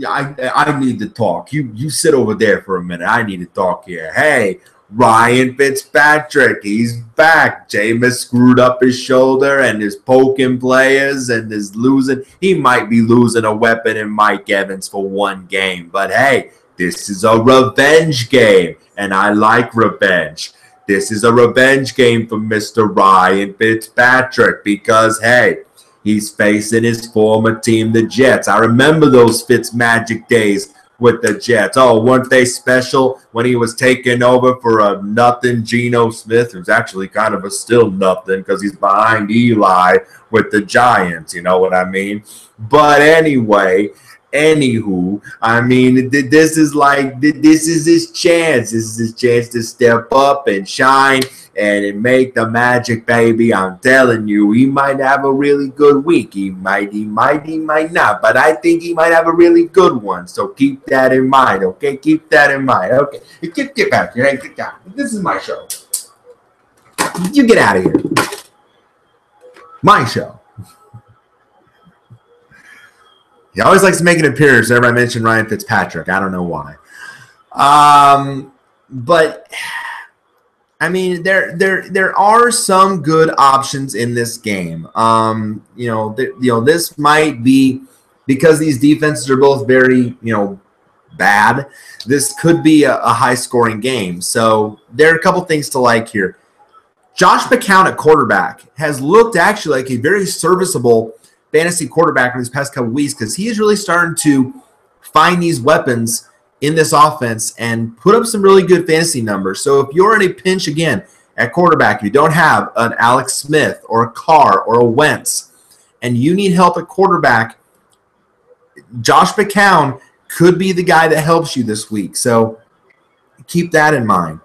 I need to talk. You sit over there for a minute. I need to talk here. Hey, Ryan Fitzpatrick, he's back. Jameis screwed up his shoulder and is poking players and is losing. He might be losing a weapon in Mike Evans for 1 game. But, hey, this is a revenge game, and I like revenge. This is a revenge game for Mr. Ryan Fitzpatrick because, hey, he's facing his former team, the Jets. I remember those Fitzmagic days with the Jets. Oh, weren't they special when he was taking over for a nothing Geno Smith, who's actually kind of a still nothing because he's behind Eli with the Giants, you know what I mean? But anyway, anywho, I mean, this is his chance. This is his chance to step up and shine and make the magic, baby. I'm telling you, he might have a really good week. He might not. But I think he might have a really good one. So keep that in mind, okay? Keep that in mind, okay? Get back here. Hey, get down. This is my show. You get out of here. My show. He always likes to make an appearance whenever I mention Ryan Fitzpatrick. I don't know why. But I mean, there are some good options in this game. This might be because these defenses are both very, bad. This could be a high-scoring game. So there are a couple things to like here. Josh McCown at quarterback has looked actually like a very serviceable fantasy quarterback in these past couple weeks because he is really starting to find these weapons in this offense and put up some really good fantasy numbers. So if you're in a pinch again at quarterback, you don't have an Alex Smith or a Carr or a Wentz, and you need help at quarterback, Josh McCown could be the guy that helps you this week. So keep that in mind.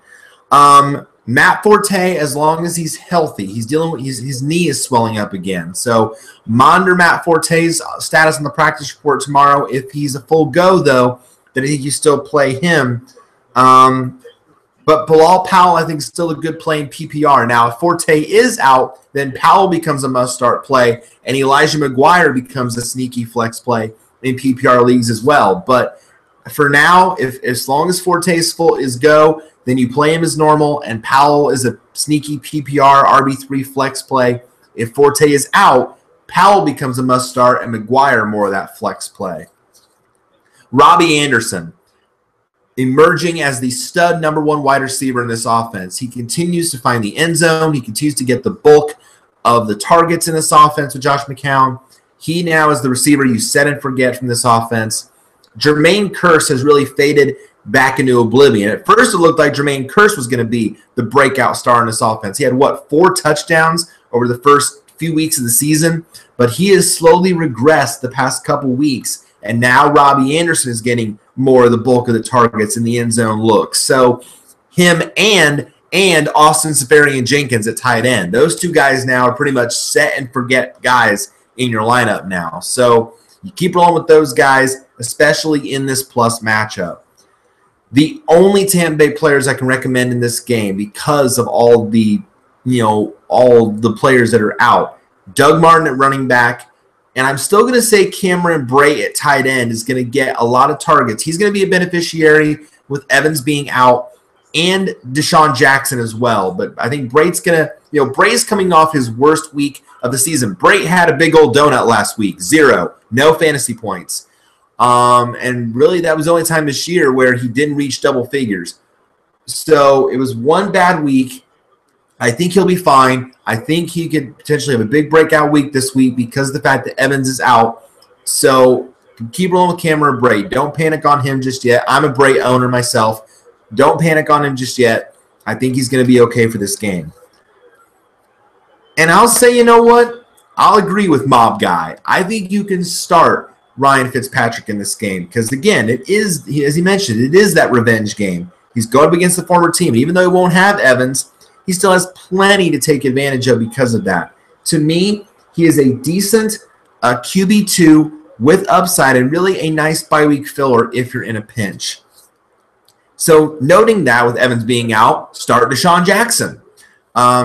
Matt Forte, as long as he's healthy, he's dealing with his knee is swelling up again. So monitor Matt Forte's status on the practice report tomorrow. If he's a full go, though, then I think you still play him. But Bilal Powell, I think, is still a good play in PPR. Now, if Forte is out, then Powell becomes a must-start play, and Elijah McGuire becomes a sneaky flex play in PPR leagues as well. But for now, as long as Forte is go, then you play him as normal, and Powell is a sneaky PPR RB3 flex play. If Forte is out, Powell becomes a must-start, and McGuire more of that flex play. Robbie Anderson, emerging as the stud number 1 wide receiver in this offense. He continues to find the end zone. He continues to get the bulk of the targets in this offense with Josh McCown. He now is the receiver you set and forget from this offense. Jermaine Kearse has really faded back into oblivion. At first, it looked like Jermaine Kearse was going to be the breakout star in this offense. He had, 4 touchdowns over the first few weeks of the season, but he has slowly regressed the past couple weeks And now Robbie Anderson is getting more of the bulk of the targets in the end zone looks. So him and Austin Seferian-Jenkins at tight end. Those two guys now are pretty much set and forget guys in your lineup now. So you keep rolling with those guys, especially in this plus matchup. The only Tampa Bay players I can recommend in this game because of all the players that are out. Doug Martin at running back, and I'm still going to say Cameron Brate at tight end is going to get a lot of targets. He's going to be a beneficiary with Evans being out and Deshaun Jackson as well. But I think Brate's going to, Brate's coming off his worst week of the season. Brate had a big old donut last week, 0, no fantasy points. And really that was the only time this year where he didn't reach double figures. So it was one bad week. I think he'll be fine. I think he could potentially have a big breakout week this week because of the fact that Evans is out. So keep rolling with Cameron Brate. Don't panic on him just yet. I'm a Brate owner myself. Don't panic on him just yet. I think he's going to be okay for this game. And I'll say, you know what? I'll agree with Mob Guy. I think you can start Ryan Fitzpatrick in this game because, again, it is, as he mentioned, it is that revenge game. He's going up against the former team. Even though he won't have Evans, he still has plenty to take advantage of because of that. To me, he is a decent QB2 with upside and really a nice bye-week filler if you're in a pinch. So noting that with Evans being out, start Deshaun Jackson.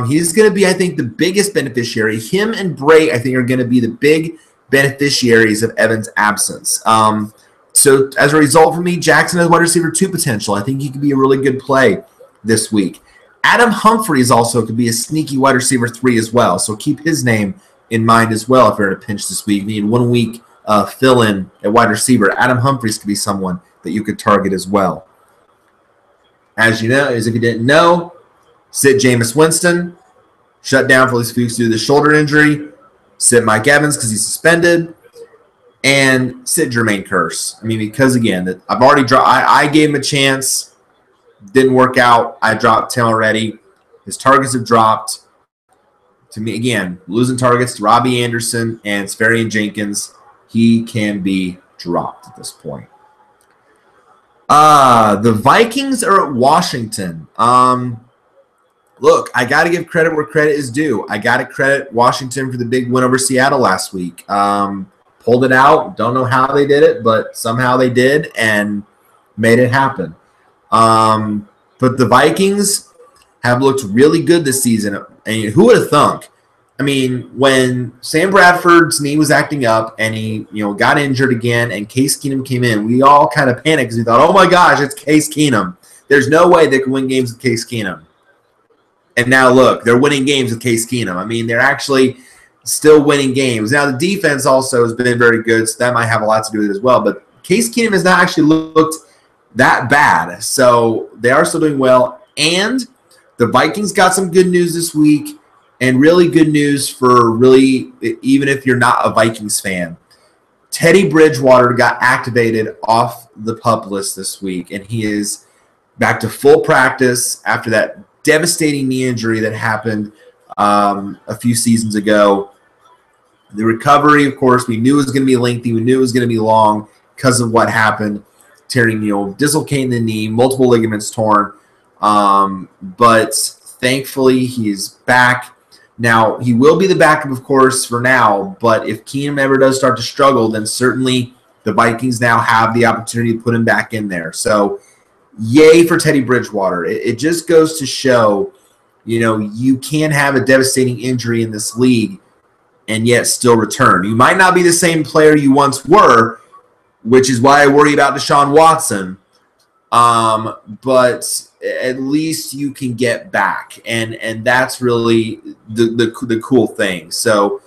He's going to be, I think, the biggest beneficiary. Him and Brate, I think, are going to be the big beneficiaries of Evans' absence. So as a result for me, Jackson has wide receiver 2 potential. I think he could be a really good play this week. Adam Humphries also could be a sneaky wide receiver 3 as well. So keep his name in mind as well if you're in a pinch this week. You need 1 week fill-in at wide receiver. Adam Humphries could be someone that you could target as well. As you know, as if you didn't know, sit Jameis Winston, shut down for these few weeks due to the shoulder injury, sit Mike Evans because he's suspended, and sit Jermaine Kearse. I mean, because, again, I've already dropped. I gave him a chance. Didn't work out. I dropped him already. His targets have dropped. To me, again, losing targets to Robbie Anderson and Seferian-Jenkins, he can be dropped at this point. The Vikings are at Washington. Look, I got to give credit where credit is due. I got to credit Washington for the big win over Seattle last week. Pulled it out. Don't know how they did it, but somehow they did and made it happen. But the Vikings have looked really good this season. And who would have thunk? I mean, when Sam Bradford's knee was acting up and he, got injured again and Case Keenum came in, we all kind of panicked because we thought, oh my gosh, it's Case Keenum. There's no way they can win games with Case Keenum. And now look, they're winning games with Case Keenum. I mean, they're actually still winning games. Now the defense also has been very good, so that might have a lot to do with it as well. But Case Keenum has not actually looked that bad. So they are still doing well. And the Vikings got some good news this week and really good news for really, even if you're not a Vikings fan. Teddy Bridgewater got activated off the PUP list this week, and he is back to full practice after that devastating knee injury that happened a few seasons ago. The recovery, of course, we knew it was going to be lengthy. We knew it was going to be long because of what happened. Tearing, dislocating the knee, multiple ligaments torn. But thankfully, he's back. Now, he will be the backup, of course, for now. But if Keenum ever does start to struggle, then certainly the Vikings now have the opportunity to put him back in there. So, yay for Teddy Bridgewater. It just goes to show, you can have a devastating injury in this league and yet still return. You might not be the same player you once were, which is why I worry about Deshaun Watson. But at least you can get back, and that's really the cool thing. So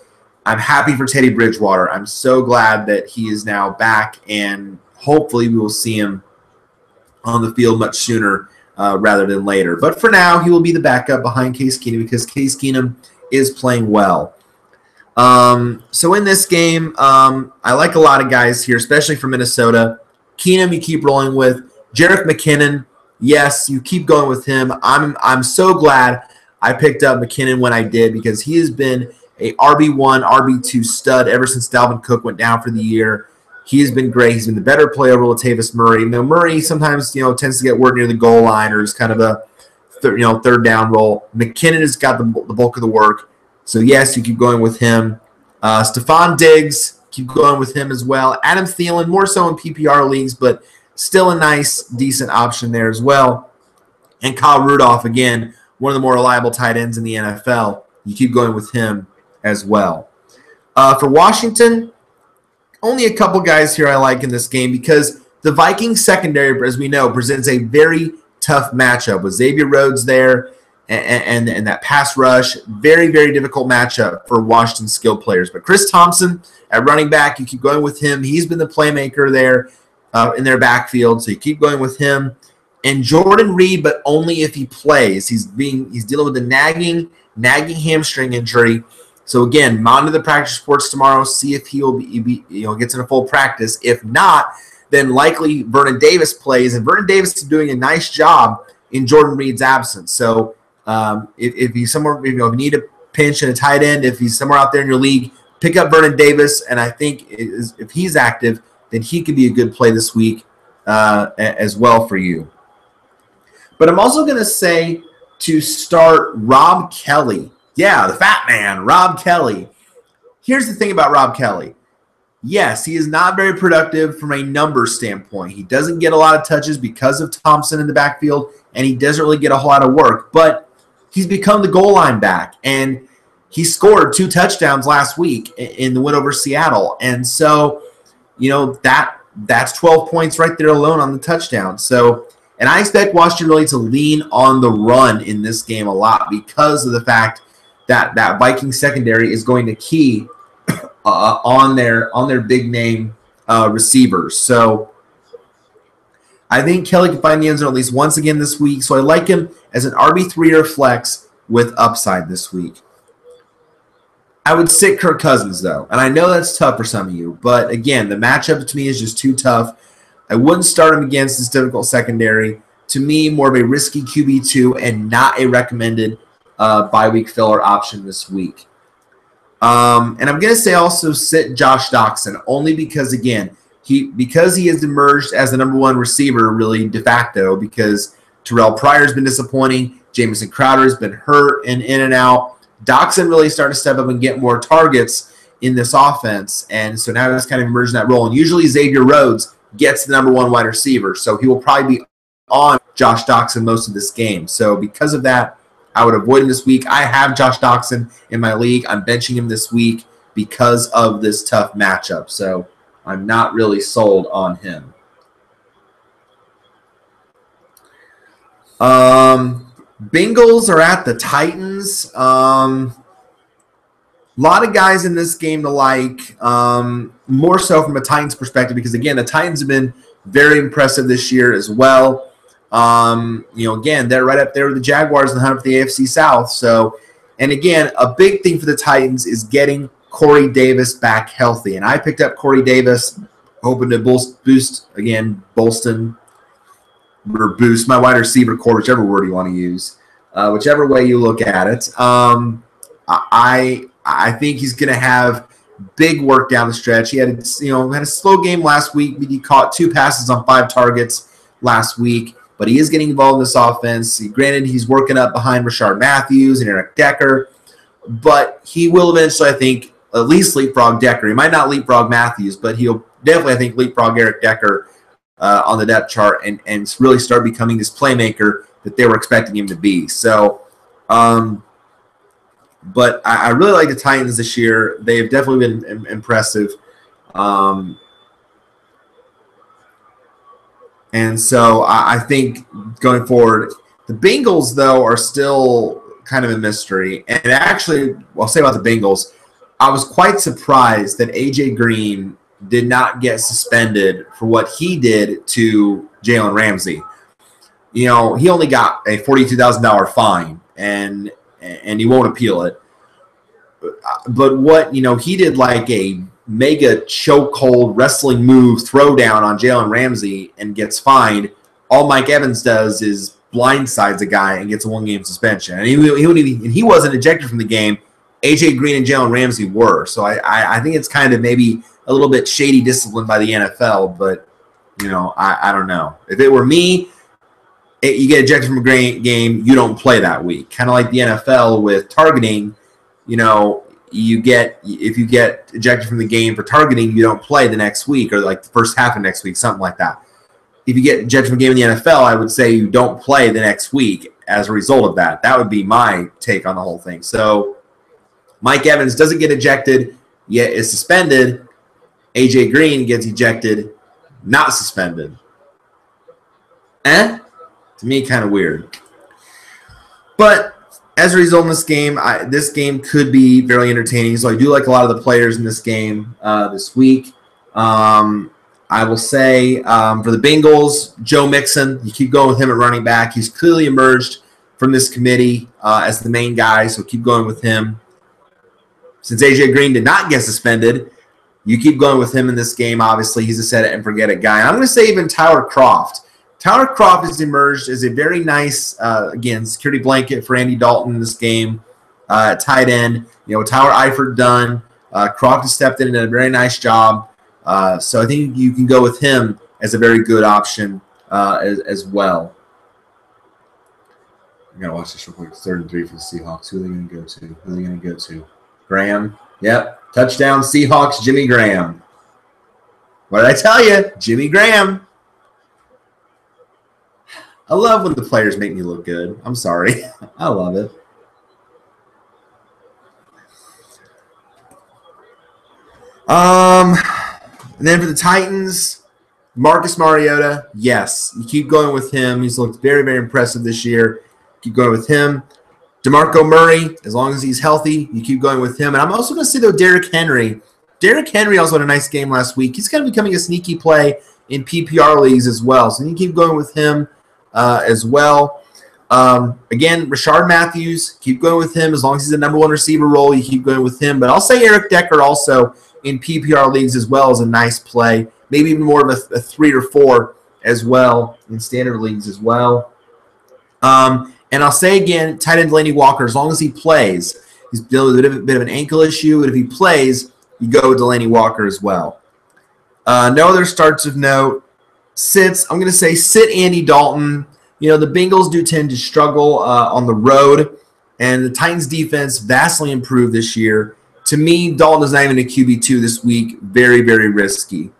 I'm happy for Teddy Bridgewater. I'm so glad that he is now back, and hopefully we will see him on the field much sooner rather than later. But for now, he will be the backup behind Case Keenum because Case Keenum is playing well. So in this game, I like a lot of guys here, especially from Minnesota. Keenum, you keep rolling with. Jerick McKinnon, yes, you keep going with him. I'm so glad I picked up McKinnon when I did because he has been a RB1, RB2 stud ever since Dalvin Cook went down for the year. He has been great. He's been the better player over Latavius Murray. Murray sometimes tends to get work near the goal line or is kind of a third down role. McKinnon has got the bulk of the work. So, yes, you keep going with him. Stephon Diggs, keep going with him as well. Adam Thielen, more so in PPR leagues, but still a nice, decent option there as well. And Kyle Rudolph, again, one of the more reliable tight ends in the NFL. You keep going with him as well. For Washington, only a couple guys here I like in this game because the Vikings secondary, as we know, presents a very tough matchup with Xavier Rhodes there and that pass rush. Very, very difficult matchup for Washington's skilled players. But Chris Thompson at running back, you keep going with him. He's been the playmaker there in their backfield, so you keep going with him. And Jordan Reed, but only if he plays. He's dealing with a nagging hamstring injury. So again, monitor the practice reports tomorrow. See if he will be gets in a full practice. If not, then likely Vernon Davis plays, and Vernon Davis is doing a nice job in Jordan Reed's absence. So if he's somewhere, if you need a pinch and a tight end, if he's somewhere out there in your league, pick up Vernon Davis. And I think if he's active, then he could be a good play this week as well for you. But I'm also going to say to start Rob Kelly. Yeah, the fat man, Rob Kelly. Here's the thing about Rob Kelly. Yes, he is not very productive from a numbers standpoint. He doesn't get a lot of touches because of Thompson in the backfield, and he doesn't really get a whole lot of work. But he's become the goal line back, and he scored 2 touchdowns last week in the win over Seattle. And so, that's 12 points right there alone on the touchdown. So, and I expect Washington really to lean on the run in this game a lot because of the fact that Viking secondary is going to key on their big name receivers. So I think Kelly can find the end zone at least once again this week. So I like him as an RB3 or flex with upside this week. I would sit Kirk Cousins though, and I know that's tough for some of you, but again, the matchup to me is just too tough. I wouldn't start him against this difficult secondary. To me, more of a risky QB2 and not a recommended bye-week filler option this week. And I'm going to say also sit Josh Doxson, only because, again, because he has emerged as the #1 receiver really de facto, because Terrell Pryor's been disappointing, Jamison Crowder's been hurt and in and out. Doxson really starting to step up and get more targets in this offense, and so now he's kind of emerged in that role. And usually Xavier Rhodes gets the #1 wide receiver, so he will probably be on Josh Doxson most of this game. So because of that, I would avoid him this week. I have Josh Doxson in my league. I'm benching him this week because of this tough matchup. So I'm not really sold on him. Bengals are at the Titans. A lot of guys in this game to like, more so from a Titans perspective because, again, the Titans have been very impressive this year as well. Again, they're right up there with the Jaguars in the hunt for the AFC South. So, and again, a big thing for the Titans is getting Corey Davis back healthy. And I picked up Corey Davis, hoping to boost my wide receiver core, whichever word you want to use, whichever way you look at it. I think he's going to have big work down the stretch. He had a slow game last week. He caught 2 passes on 5 targets last week. But he is getting involved in this offense. Granted, he's working up behind Rashard Matthews and Eric Decker, but he will eventually, I think, at least leapfrog Decker. He might not leapfrog Matthews, but he'll definitely, I think, leapfrog Eric Decker on the depth chart and really start becoming this playmaker that they were expecting him to be. So, but I really like the Titans this year. They have definitely been impressive. And so I think going forward, the Bengals, though, are still kind of a mystery. And actually, I'll say about the Bengals, I was quite surprised that A.J. Green did not get suspended for what he did to Jalen Ramsey. He only got a $42,000 fine, and he won't appeal it. But what, he did like a mega chokehold wrestling move throwdown on Jalen Ramsey and gets fined. All Mike Evans does is blindsides a guy and gets a 1-game suspension. And he wasn't ejected from the game. A.J. Green and Jalen Ramsey were. So I think it's kind of maybe a little bit shady discipline by the NFL, but, you know, I don't know. If it were me, you get ejected from a game, you don't play that week. Kind of like the NFL with targeting, you know, if you get ejected from the game for targeting, you don't play the next week or like the first half of next week, something like that. If you get ejected from a game in the NFL, I would say you don't play the next week as a result of that. That would be my take on the whole thing. So Mike Evans doesn't get ejected, yet is suspended. A.J. Green gets ejected, not suspended. To me, kind of weird. But as a result in this game could be very entertaining. So I do like a lot of the players in this game this week. I will say for the Bengals, Joe Mixon, you keep going with him at running back. He's clearly emerged from this committee as the main guy, so keep going with him. Since A.J. Green did not get suspended, you keep going with him in this game. Obviously, he's a set-it-and-forget-it guy. And I'm going to say even Tyler Kroft. Tyler Kroft has emerged as a very nice, again, security blanket for Andy Dalton in this game. Tight end, you know, Tyler Eifert done. Kroft has stepped in and done a very nice job. So I think you can go with him as a very good option as well. I'm going to watch this real quick. 3rd and 3 for the Seahawks. Who are they going to go to? Who are they going to go to? Graham. Yep. Touchdown Seahawks, Jimmy Graham. What did I tell you? Jimmy Graham. I love when the players make me look good. I'm sorry. I love it. And then for the Titans, Marcus Mariota, yes. You keep going with him. He's looked very, very impressive this year. Keep going with him. DeMarco Murray, as long as he's healthy, you keep going with him. And I'm also going to say, though, Derrick Henry. Derrick Henry also had a nice game last week. He's kind of becoming a sneaky play in PPR leagues as well. So you keep going with him as well. Again, Rashard Matthews, keep going with him. As long as he's a number 1 receiver role, you keep going with him. But I'll say Eric Decker also in PPR leagues as well is a nice play. Maybe even more of a 3 or 4 as well in standard leagues as well. And I'll say again, tight end Delaney Walker, as long as he plays, he's dealing with a bit of an ankle issue, and if he plays, you go with Delaney Walker as well. No other starts of note. Sits, I'm going to say sit Andy Dalton. You know, the Bengals do tend to struggle on the road, and the Titans defense vastly improved this year. To me, Dalton is not even a QB2 this week. Very, very risky.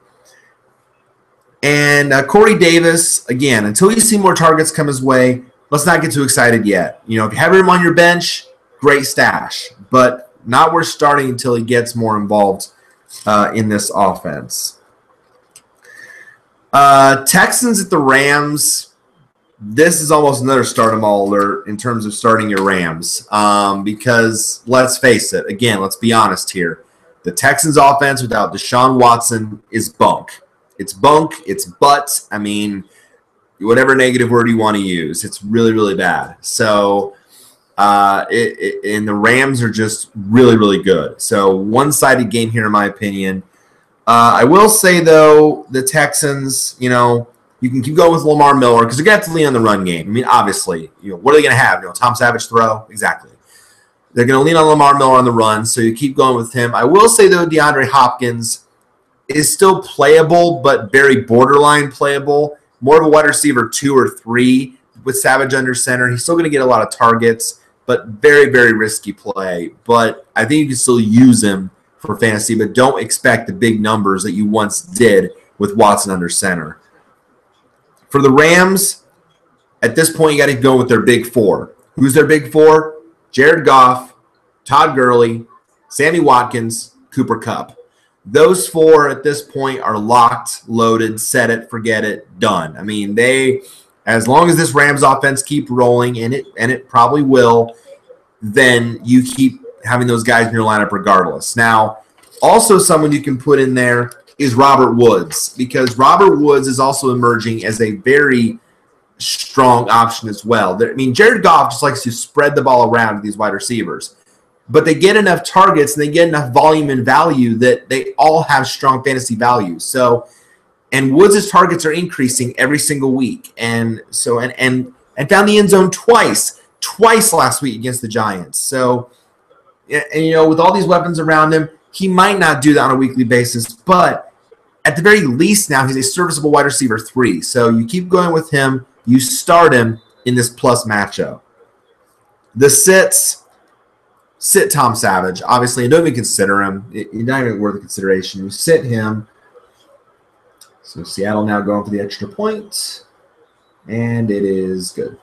And Corey Davis, again, until you see more targets come his way, let's not get too excited yet. You know, if you have him on your bench, great stash, but not worth starting until he gets more involved in this offense. Texans at the Rams. This is almost another start 'em all alert in terms of starting your Rams because let's face it, again, let's be honest here. The Texans offense without Deshaun Watson is bunk. It's bunk. It's butt. I mean, whatever negative word you want to use, it's really, really bad. So, and the Rams are just really, really good. So, one-sided game here, in my opinion. I will say, though, the Texans, you know, you can keep going with Lamar Miller because they're going to have to lean on the run game. I mean, obviously, you know, what are they going to have? You know, Tom Savage throw? Exactly. They're going to lean on Lamar Miller on the run, so you keep going with him. I will say, though, DeAndre Hopkins is still playable, but very borderline playable. More of a wide receiver 2 or 3 with Savage under center. He's still going to get a lot of targets, but very, very risky play. But I think you can still use him for fantasy, but don't expect the big numbers that you once did with Watson under center. For the Rams, at this point, you got to go with their big 4. Who's their big 4? Jared Goff, Todd Gurley, Sammy Watkins, Cooper Kupp. Those 4 at this point are locked, loaded, set it, forget it, done. I mean, as long as this Rams offense keep rolling, and it probably will, then you keep having those guys in your lineup regardless. Now, also someone you can put in there is Robert Woods, because Robert Woods is also emerging as a very strong option as well. I mean, Jared Goff just likes to spread the ball around to these wide receivers. But they get enough targets and they get enough volume and value that they all have strong fantasy value. So, and Woods' targets are increasing every single week. And so, and found the end zone twice last week against the Giants. So, And with all these weapons around him, he might not do that on a weekly basis, but at the very least now he's a serviceable wide receiver 3. So you keep going with him. You start him in this plus matchup. The sits, sit Tom Savage. Obviously, you don't even consider him. He's not even worth the consideration. You sit him. So Seattle now going for the extra point. And it is good.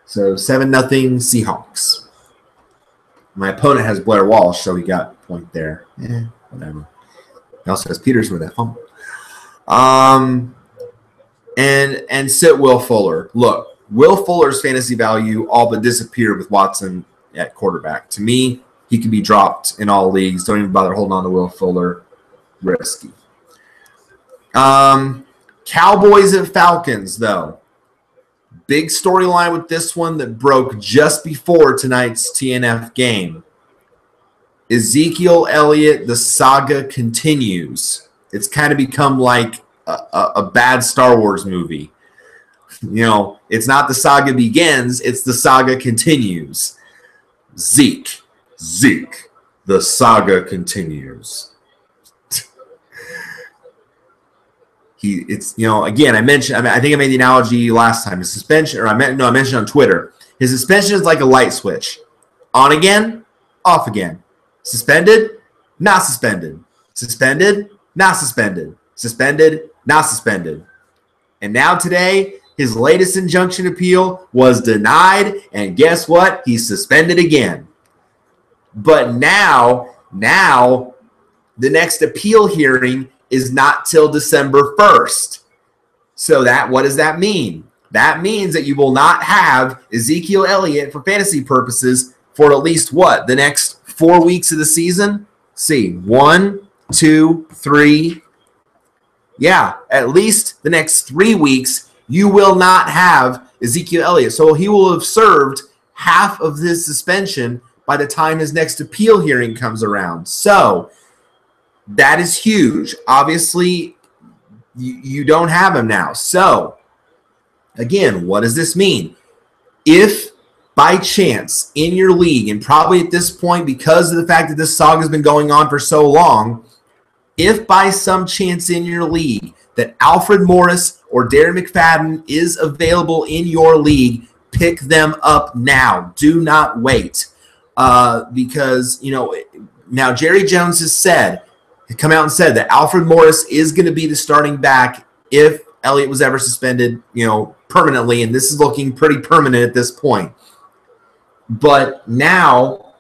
So 7-0 Seahawks. My opponent has Blair Walsh, so he got a point there. Whatever. He also has Peterson with that fumble. And sit Will Fuller. Look, Will Fuller's fantasy value all but disappeared with Watson at quarterback. To me, he can be dropped in all leagues. Don't even bother holding on to Will Fuller. Risky. Cowboys and Falcons, though. Big storyline with this one that broke just before tonight's TNF game. Ezekiel Elliott, the saga continues. It's kind of become like a bad Star Wars movie. It's not the saga begins, it's the saga continues. Zeke, the saga continues. Again, I mentioned, I think I made the analogy last time. His suspension, I mentioned on Twitter. His suspension is like a light switch. On again, off again. Suspended, not suspended. Suspended, not suspended. Suspended, not suspended. And now today, his latest injunction appeal was denied, and guess what? He's suspended again. But now, the next appeal hearing is not till December 1st. So what does that mean? That means that you will not have Ezekiel Elliott for fantasy purposes for at least what? The next 4 weeks of the season? Let's see. 1, 2, 3. Yeah, at least the next 3 weeks, you will not have Ezekiel Elliott. So he will have served half of his suspension by the time his next appeal hearing comes around. So that is huge. Obviously, you don't have him now. So, again, what does this mean? If by chance in your league, and probably at this point because of the fact that this saga has been going on for so long, if by some chance in your league that Alfred Morris or Darren McFadden is available in your league, pick them up now. Do not wait. Because, now Jerry Jones has come out and said that Alfred Morris is going to be the starting back if Elliott was ever suspended, permanently, and this is looking pretty permanent at this point. But now,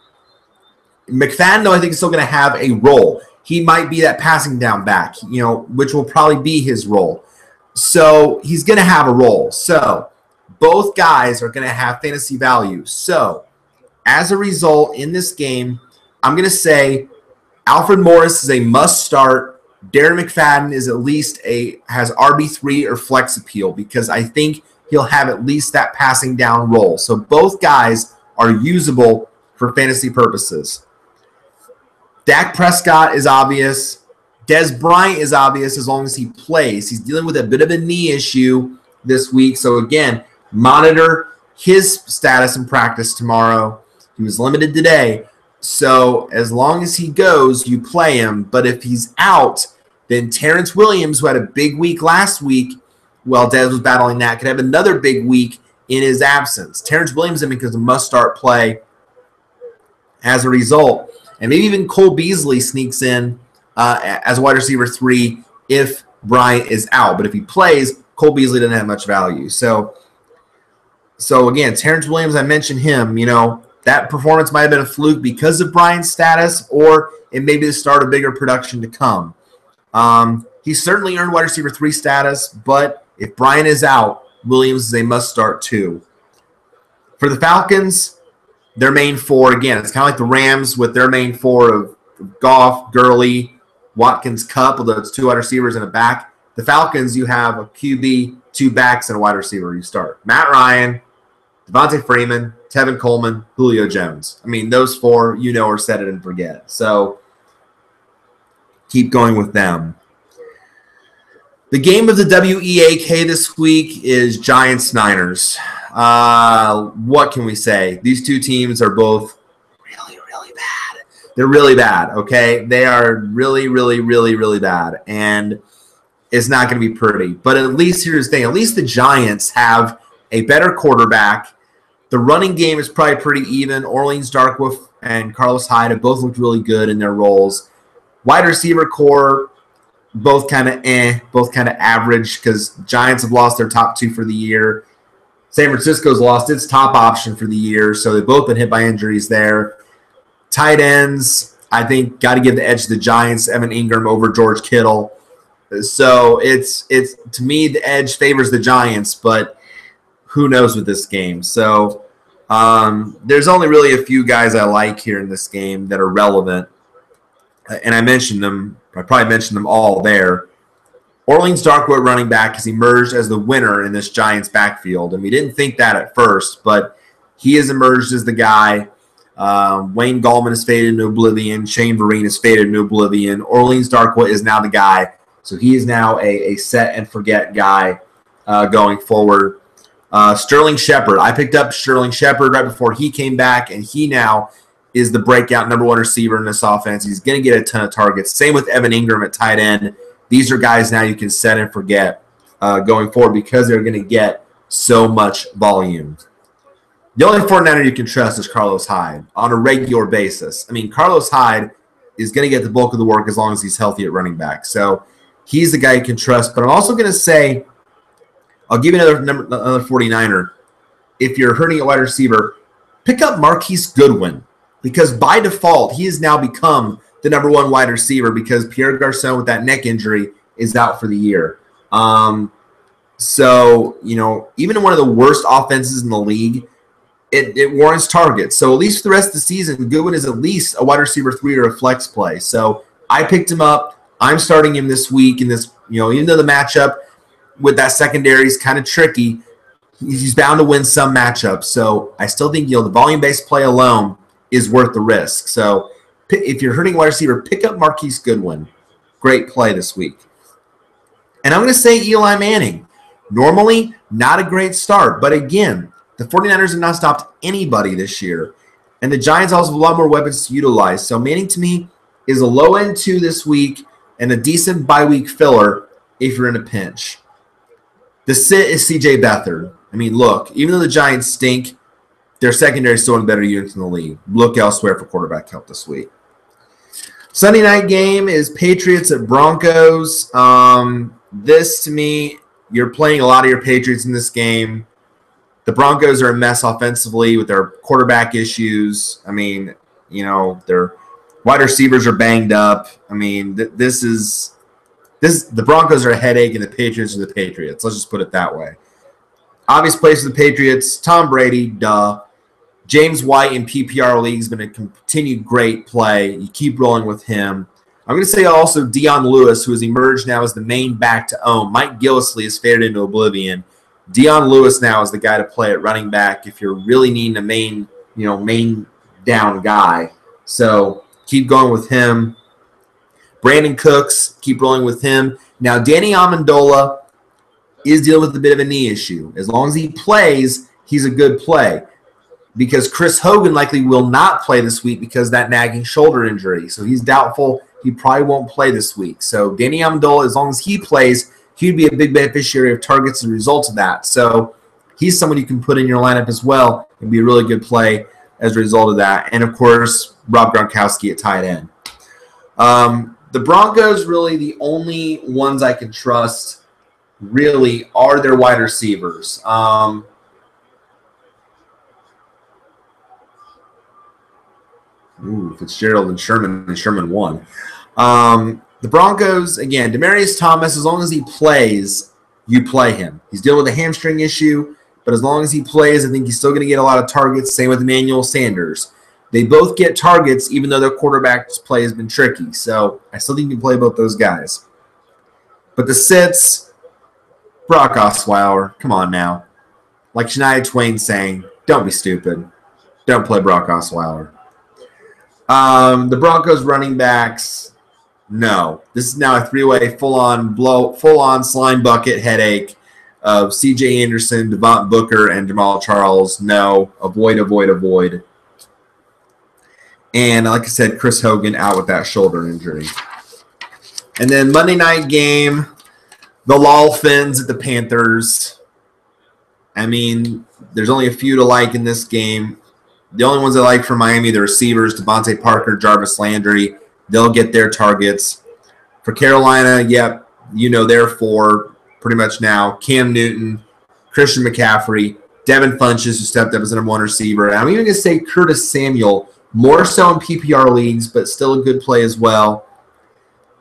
McFadden, though, I think is still going to have a role. He might be that passing down back, which will probably be his role. So he's going to have a role. So both guys are going to have fantasy value. So as a result, in this game, I'm going to say Alfred Morris is a must start. Darren McFadden is at least has RB3 or flex appeal because I think he'll have at least that passing down role. So both guys are usable for fantasy purposes. Dak Prescott is obvious. Des Bryant is obvious as long as he plays. He's dealing with a bit of a knee issue this week. So again, monitor his status in practice tomorrow. He was limited today. So as long as he goes, you play him. But if he's out, then Terrence Williams, who had a big week last week while Dez was battling that, could have another big week in his absence. Terrence Williams, I mean, is a must-start play as a result. And maybe even Cole Beasley sneaks in as a wide receiver 3 if Bryant is out. But if he plays, Cole Beasley doesn't have much value. So again, Terrence Williams, I mentioned him, that performance might have been a fluke because of Bryant's status, or it may be the start of bigger production to come. He certainly earned wide receiver 3 status, but if Bryant is out, Williams is a must-start too. For the Falcons, their main 4, again, it's kind of like the Rams with their main 4 of Goff, Gurley, Watkins, Kupp, although it's 2 wide receivers and a back. The Falcons, you have a QB, 2 backs, and a wide receiver you start. Matt Ryan, Devontae Freeman, Tevin Coleman, Julio Jones. I mean, those 4, are set it and forget. So keep going with them. The game of the WEAK this week is Giants-Niners. What can we say? These two teams are both really, They're really bad, okay? They are really, really, really, really bad. And it's not going to be pretty. But at least here's the thing. At least the Giants have a better quarterback. The running game is probably pretty even. Orleans Darkwa and Carlos Hyde have both looked really good in their roles. Wide receiver core, both kind of both kind of average because Giants have lost their top two for the year. San Francisco's lost its top option for the year, so they've both been hit by injuries there. Tight ends, I think, got to give the edge to the Giants. Evan Ingram over George Kittle. So it's to me, the edge favors the Giants, but who knows with this game. So there's only really a few guys I like here in this game that are relevant. And I mentioned them. I probably mentioned them all there. Orleans Darkwood running back has emerged as the winner in this Giants backfield. And we didn't think that at first, but he has emerged as the guy. Wayne Gallman has faded into oblivion. Shane Vereen has faded into oblivion. Orleans Darkwood is now the guy. So he is now a set and forget guy going forward. Sterling Shepard. I picked up Sterling Shepard right before he came back, and he now is the breakout number one receiver in this offense. He's going to get a ton of targets. Same with Evan Ingram at tight end. These are guys now you can set and forget going forward because they're going to get so much volume. The only 49er you can trust is Carlos Hyde on a regular basis. I mean, Carlos Hyde is going to get the bulk of the work as long as he's healthy at running back. So he's the guy you can trust. But I'm also going to say, I'll give you another 49er. If you're hurting a wide receiver, pick up Marquise Goodwin. Because by default, he has now become the number one wide receiver because Pierre Garçon with that neck injury is out for the year. So, even in one of the worst offenses in the league, it warrants targets. So at least for the rest of the season, Goodwin is at least a wide receiver 3 or a flex play. So I picked him up. I'm starting him this week in this, even though the matchup with that secondary is kind of tricky, he's bound to win some matchups. So I still think, the volume-based play alone is worth the risk. So if you're hurting wide receiver, pick up Marquise Goodwin. Great play this week. And I'm going to say Eli Manning. Normally, not a great start. But again, the 49ers have not stopped anybody this year. And the Giants also have a lot more weapons to utilize. So Manning, to me, is a low-end 2 this week and a decent bye-week filler if you're in a pinch. The sit is C.J. Beathard. I mean, look, even though the Giants stink, their secondary is still in better units in the league. Look elsewhere for quarterback help this week. Sunday night game is Patriots at Broncos. This, to me, you're playing a lot of your Patriots in this game. The Broncos are a mess offensively with their quarterback issues. I mean, their wide receivers are banged up. I mean, the Broncos are a headache and the Patriots are the Patriots. Let's just put it that way. Obvious place for the Patriots, Tom Brady, duh. James White in PPR league has been a continued great play. You keep rolling with him. I'm going to say also Dion Lewis, who has emerged now as the main back to own. Mike Gillislee has faded into oblivion. Dion Lewis now is the guy to play at running back if you're really needing a main down guy. So keep going with him. Brandon Cooks, keep rolling with him. Now, Danny Amendola is dealing with a bit of a knee issue. As long as he plays, he's a good play. Because Chris Hogan likely will not play this week because of that nagging shoulder injury. So he's doubtful. He probably won't play this week. So Danny Amendola, as long as he plays, he'd be a big beneficiary of targets as a result of that. So he's someone you can put in your lineup as well and be a really good play as a result of that. And, of course, Rob Gronkowski at tight end. The Broncos, really the only ones I can trust really are their wide receivers. Fitzgerald and Sherman won. The Broncos, again, Demaryius Thomas, as long as he plays, you play him. He's dealing with a hamstring issue, but as long as he plays, I think he's still going to get a lot of targets. Same with Emmanuel Sanders. They both get targets, even though their quarterback's play has been tricky. So I still think you can play both those guys. But the sits, Brock Osweiler, come on now. Like Shania Twain saying, don't be stupid. Don't play Brock Osweiler. The Broncos running backs, no. This is now a three-way full-on slime bucket headache of C.J. Anderson, Devont Booker, and Jamal Charles. No. Avoid. And like I said, Chris Hogan out with that shoulder injury. And then Monday night game, the Dolphins at the Panthers. I mean, there's only a few to like in this game. The only ones I like for Miami, the receivers, Devontae Parker, Jarvis Landry. They'll get their targets. For Carolina, yep, you know they're for pretty much now. Cam Newton, Christian McCaffrey, Devin Funchess, who stepped up as the number 1 receiver. And I'm even going to say Curtis Samuel, more so in PPR leagues, but still a good play as well.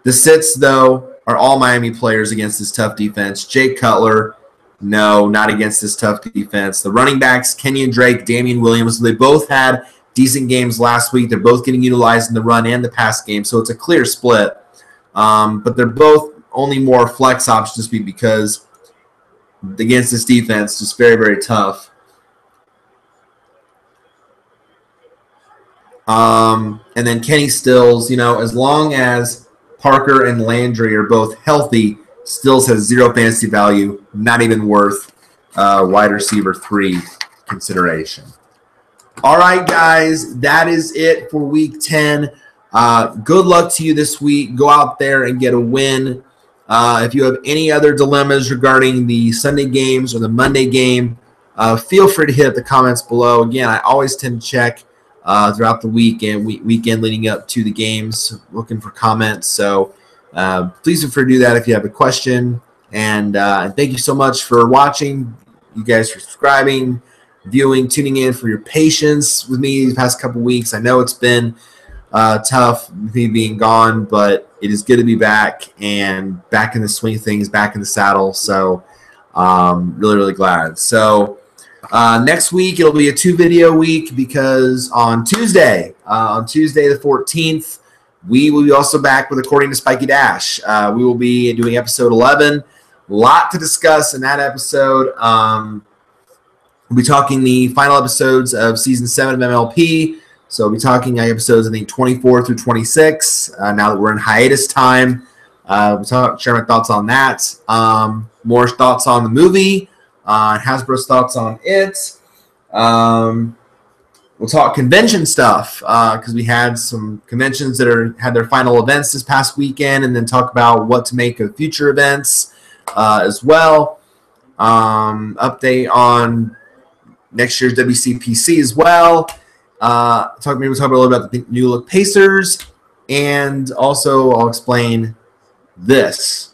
The sits, though, are all Miami players against this tough defense. Jake Cutler, no, not against this tough defense. The running backs, Kenyon Drake, Damian Williams, they both had decent games last week. They're both getting utilized in the run and the pass game, so it's a clear split. But they're both only more flex options because against this defense, just very, very tough. And then Kenny Stills, as long as Parker and Landry are both healthy, Stills has 0 fantasy value, not even worth wide receiver 3 consideration. All right, guys, that is it for week 10. Good luck to you this week. Go out there and get a win. If you have any other dilemmas regarding the Sunday games or the Monday game, feel free to hit the comments below. Again, I always tend to check throughout the weekend leading up to the games, looking for comments. So please feel free to do that if you have a question. And thank you so much for watching. You guys for subscribing, viewing, tuning in, for your patience with me the past couple weeks. I know it's been tough with me being gone, but it is good to be back and back in the swing of things, back in the saddle. So really, really glad. So next week, it'll be a 2-video week because on Tuesday the 14th, we will be also back with According to Spiky Dash. We will be doing episode 11. A lot to discuss in that episode. We'll be talking the final episodes of Season 7 of MLP. So we'll be talking episodes, I think, 24 through 26, now that we're in hiatus time. We'll share my thoughts on that. More thoughts on the movie. Hasbro's thoughts on it. We'll talk convention stuff because we had some conventions that had their final events this past weekend, and then talk about what to make of future events as well. Update on next year's WCPC as well. We'll talk a little about the new look Pacers, and also I'll explain this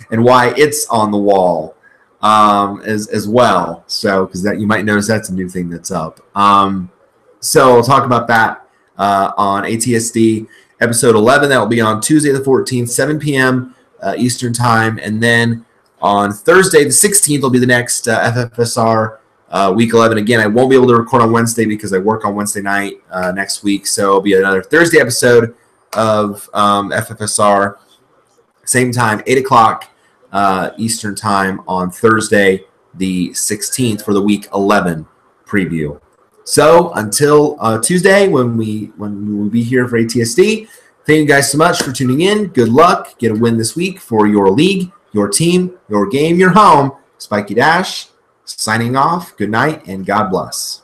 and why it's on the wall. As well. So, because that you might notice that's a new thing that's up. So we'll talk about that on ATSD episode 11. That will be on Tuesday the 14th, 7 p.m. Eastern time, and then on Thursday the 16th will be the next FFSR week 11. Again, I won't be able to record on Wednesday because I work on Wednesday night next week. So it'll be another Thursday episode of FFSR, same time, 8 o'clock. Eastern time on Thursday the 16th for the week 11 preview. So until Tuesday when we will be here for ATSD, thank you guys so much for tuning in. Good luck. Get a win this week for your league, your team, your game, your home. Spiky Dash signing off. Good night and God bless.